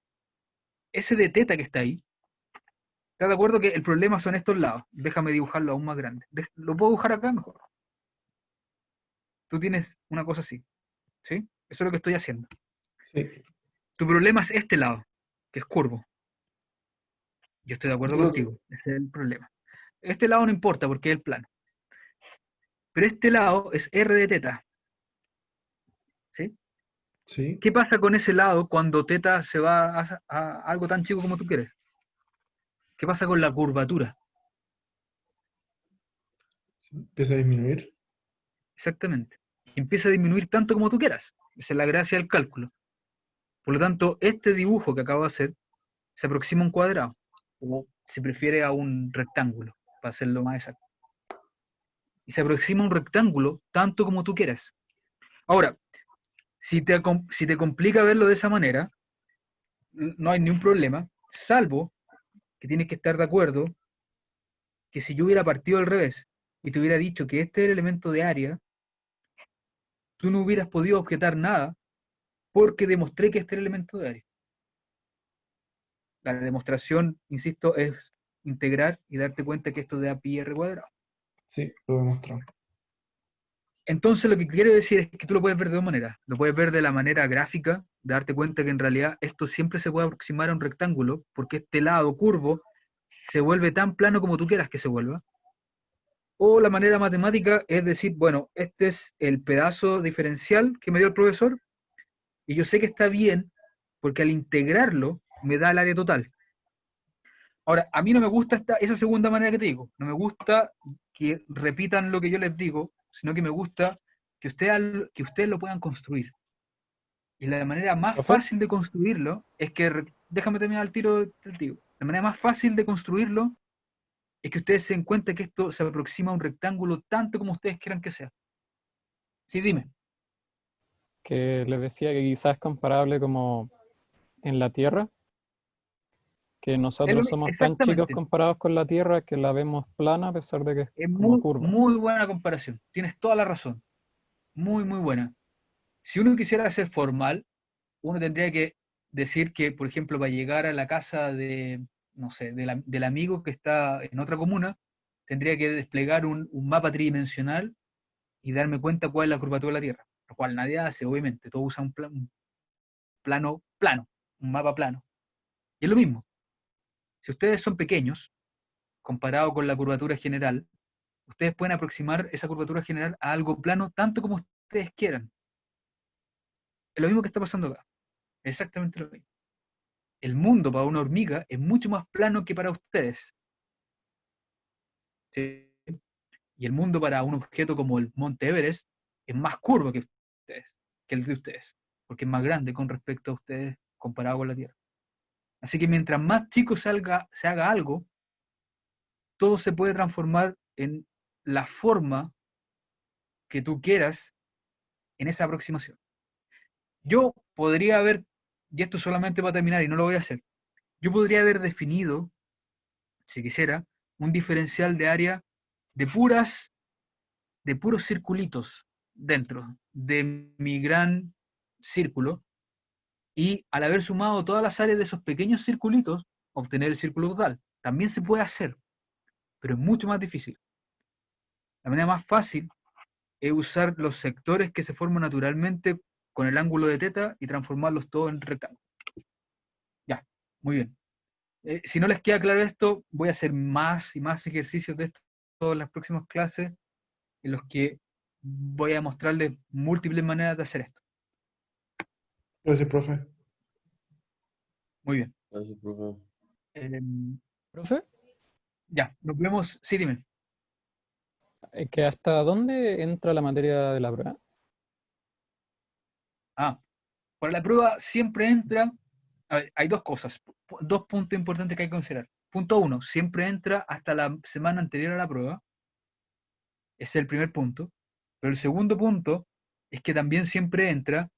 [SPEAKER 1] Ese de teta que está ahí, ¿estás de acuerdo que el problema son estos lados? Déjame dibujarlo aún más grande. ¿Lo puedo dibujar acá mejor? Tú tienes una cosa así, ¿sí? Eso es lo que estoy haciendo.
[SPEAKER 6] Sí,
[SPEAKER 1] Tu problema es este lado, que es curvo. Yo estoy de acuerdo
[SPEAKER 6] yo lo que...
[SPEAKER 1] contigo, ese es el problema. Este lado no importa porque es el plano. Pero este lado es r de teta, ¿sí?
[SPEAKER 6] Sí,
[SPEAKER 1] ¿Qué pasa con ese lado cuando teta se va a algo tan chico como tú quieres? ¿Qué pasa con la curvatura?
[SPEAKER 6] empieza a disminuir.
[SPEAKER 1] Exactamente. Empieza a disminuir tanto como tú quieras. Esa es la gracia del cálculo. Por lo tanto, este dibujo que acabo de hacer se aproxima a un cuadrado, o si prefiere a un rectángulo, para hacerlo más exacto. Y se aproxima a un rectángulo tanto como tú quieras. Ahora, si te complica verlo de esa manera, no hay ningún problema, salvo que tienes que estar de acuerdo que si yo hubiera partido al revés y te hubiera dicho que este es el elemento de área, tú no hubieras podido objetar nada porque demostré que este es el elemento de área. La demostración, insisto, es integrar y darte cuenta que esto da pi r cuadrado.
[SPEAKER 6] Sí, lo demostró.
[SPEAKER 1] Entonces lo que quiero decir es que tú lo puedes ver de dos maneras. Lo puedes ver de la manera gráfica, de darte cuenta que en realidad esto siempre se puede aproximar a un rectángulo, porque este lado curvo se vuelve tan plano como tú quieras que se vuelva. O la manera matemática es decir, bueno, este es el pedazo diferencial que me dio el profesor, y yo sé que está bien, porque al integrarlo me da el área total. Ahora, a mí no me gusta esa segunda manera que te digo. No me gusta que repitan lo que yo les digo, sino que me gusta que ustedes lo puedan construir. Y la manera más
[SPEAKER 9] ¿Profe?
[SPEAKER 1] fácil de construirlo es que, déjame terminar el tiro, te digo. La manera más fácil de construirlo es que ustedes se den cuenta que esto se aproxima a un rectángulo tanto como ustedes quieran que sea. Sí, dime.
[SPEAKER 9] Que les decía que quizás es comparable como en la Tierra, que nosotros somos tan chicos
[SPEAKER 1] Exactamente.
[SPEAKER 9] comparados con la Tierra que la vemos plana a pesar de que es
[SPEAKER 1] Es
[SPEAKER 9] como
[SPEAKER 1] muy,
[SPEAKER 9] curva.
[SPEAKER 1] muy buena comparación. Tienes toda la razón. Muy, muy buena. Si uno quisiera ser formal, uno tendría que decir que, por ejemplo, para llegar a la casa de, no sé, del amigo que está en otra comuna, tendría que desplegar un mapa tridimensional y darme cuenta cuál es la curvatura de la Tierra, lo cual nadie hace, obviamente, todos usan un plano plano, un mapa plano. Y es lo mismo. Si ustedes son pequeños, comparado con la curvatura general, ustedes pueden aproximar esa curvatura general a algo plano tanto como ustedes quieran. Es lo mismo que está pasando acá. Exactamente lo mismo. El mundo para una hormiga es mucho más plano que para ustedes. ¿Sí? Y el mundo para un objeto como el Monte Everest es más curvo que ustedes, que el de ustedes, porque es más grande con respecto a ustedes comparado con la Tierra. Así que mientras más chico se haga algo, todo se puede transformar en la forma que tú quieras en esa aproximación. Yo podría haber, y esto solamente para terminar y no lo voy a hacer, yo podría haber definido, si quisiera, un diferencial de área de puros circulitos dentro de mi gran círculo, y al haber sumado todas las áreas de esos pequeños circulitos, obtener el círculo total. También se puede hacer, pero es mucho más difícil. La manera más fácil es usar los sectores que se forman naturalmente con el ángulo de teta y transformarlos todos en rectángulos. Ya, muy bien. Si no les queda claro esto, voy a hacer más y más ejercicios de esto en las próximas clases, en los que voy a mostrarles múltiples maneras de hacer esto.
[SPEAKER 6] Gracias, profe.
[SPEAKER 1] Muy bien.
[SPEAKER 7] Gracias, profe.
[SPEAKER 9] ¿Profe?
[SPEAKER 1] Ya, nos vemos. Sí, dime.
[SPEAKER 9] ¿Que hasta dónde entra la materia de la prueba?
[SPEAKER 1] Para la prueba siempre entra, a ver, hay dos cosas, dos puntos importantes que hay que considerar. Punto 1, siempre entra hasta la semana anterior a la prueba. Ese es el primer punto. Pero el segundo punto es que también siempre entra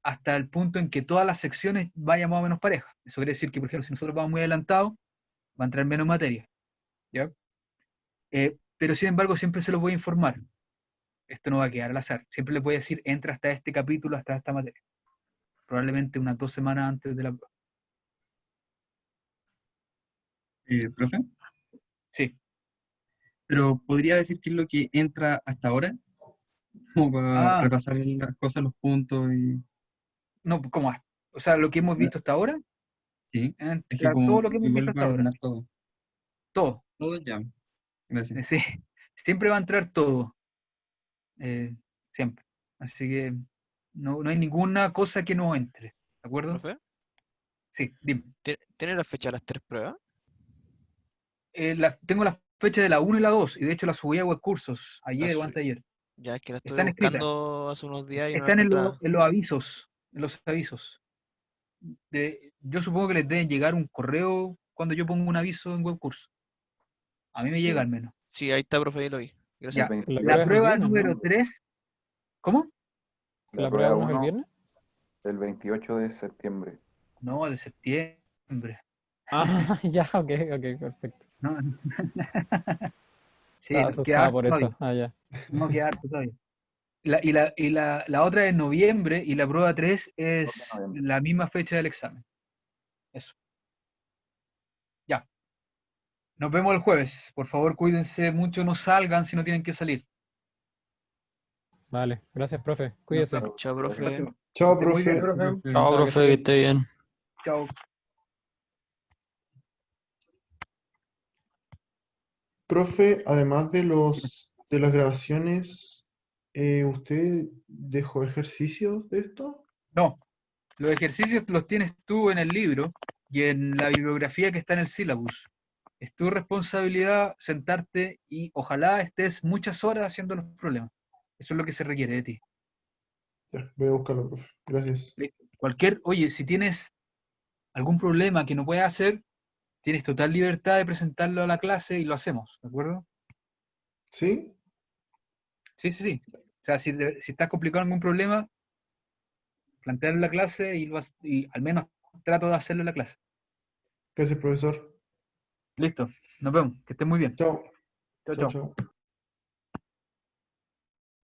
[SPEAKER 1] hasta el punto en que todas las secciones vayan más o menos parejas. Eso quiere decir que, por ejemplo, si nosotros vamos muy adelantados, va a entrar menos materia. ¿Ya? Pero sin embargo, siempre se los voy a informar. Esto no va a quedar al azar. Siempre les voy a decir, entra hasta este capítulo, hasta esta materia. Probablemente unas 2 semanas antes de la prueba.
[SPEAKER 3] Profe,
[SPEAKER 1] Sí.
[SPEAKER 3] pero ¿podría decir qué es lo que entra hasta ahora? Como para repasar las cosas, los puntos y...
[SPEAKER 1] No, ¿cómo? O sea, lo que hemos visto hasta ahora,
[SPEAKER 3] Sí, es que
[SPEAKER 1] entra
[SPEAKER 3] como
[SPEAKER 1] todo lo que hemos
[SPEAKER 3] igual
[SPEAKER 1] visto hasta
[SPEAKER 3] para
[SPEAKER 1] ahora.
[SPEAKER 3] ordenar todo.
[SPEAKER 1] Todo.
[SPEAKER 3] Todo ya. Gracias.
[SPEAKER 1] Sí. Siempre va a entrar todo. Siempre. Así que no hay ninguna cosa que no entre. ¿De acuerdo?
[SPEAKER 8] ¿Profe?
[SPEAKER 1] Sí, dime.
[SPEAKER 8] ¿Tiene la fecha de las 3 pruebas?
[SPEAKER 1] Tengo la fecha de la 1 y la 2, y de hecho la subí a Webcursos ayer o
[SPEAKER 8] Azul.
[SPEAKER 1] anteayer.
[SPEAKER 8] Ya es que la estuve
[SPEAKER 1] Están escritas.
[SPEAKER 8] buscando hace unos días y no la
[SPEAKER 1] Están en
[SPEAKER 8] encontraba.
[SPEAKER 1] los avisos. En los avisos. Yo supongo que les deben llegar un correo cuando yo pongo un aviso en Webcursos. A mí me llega al menos.
[SPEAKER 8] Sí, ahí está, profe, ahí lo vi. Gracias.
[SPEAKER 1] Ya.
[SPEAKER 9] La
[SPEAKER 1] La
[SPEAKER 9] prueba es el
[SPEAKER 1] prueba
[SPEAKER 9] viernes,
[SPEAKER 1] número
[SPEAKER 9] ¿no?
[SPEAKER 1] 3. ¿Cómo?
[SPEAKER 9] ¿La prueba 1 es el viernes?
[SPEAKER 11] El 28 de septiembre.
[SPEAKER 1] No, de septiembre.
[SPEAKER 9] Ah, ya, ok, perfecto.
[SPEAKER 1] No. Sí,
[SPEAKER 9] Estaba
[SPEAKER 1] queda
[SPEAKER 9] asustado
[SPEAKER 1] harto
[SPEAKER 9] por
[SPEAKER 1] todavía.
[SPEAKER 9] eso. Ah, ya.
[SPEAKER 1] No, queda harto todavía. La otra es noviembre y la prueba 3 es la misma fecha del examen. Eso. Ya. Nos vemos el jueves. Por favor, cuídense mucho, no salgan si no tienen que salir.
[SPEAKER 9] Vale, gracias, profe. Cuídese.
[SPEAKER 8] Chao, profe.
[SPEAKER 6] Chao,
[SPEAKER 1] Que esté muy bien,
[SPEAKER 6] profe.
[SPEAKER 8] Chao, profe, que esté bien.
[SPEAKER 1] Chao.
[SPEAKER 6] Profe, además de las grabaciones, ¿usted dejó ejercicios de esto?
[SPEAKER 1] No, los ejercicios los tienes tú en el libro y en la bibliografía que está en el syllabus. Es tu responsabilidad sentarte y ojalá estés muchas horas haciendo los problemas. Eso es lo que se requiere de ti.
[SPEAKER 6] Ya, voy a buscarlo, profe. Gracias.
[SPEAKER 1] Oye, si tienes algún problema que no puedas hacer, tienes total libertad de presentarlo a la clase y lo hacemos, ¿de acuerdo?
[SPEAKER 6] ¿Sí?
[SPEAKER 1] Sí. O sea, si estás complicado algún problema, plantearlo en la clase y al menos trato de hacerlo en la clase.
[SPEAKER 6] Gracias, profesor.
[SPEAKER 1] Listo, nos vemos, que estés muy bien.
[SPEAKER 6] Chao.
[SPEAKER 1] Chao,
[SPEAKER 6] Chao,
[SPEAKER 1] chao.
[SPEAKER 6] chao.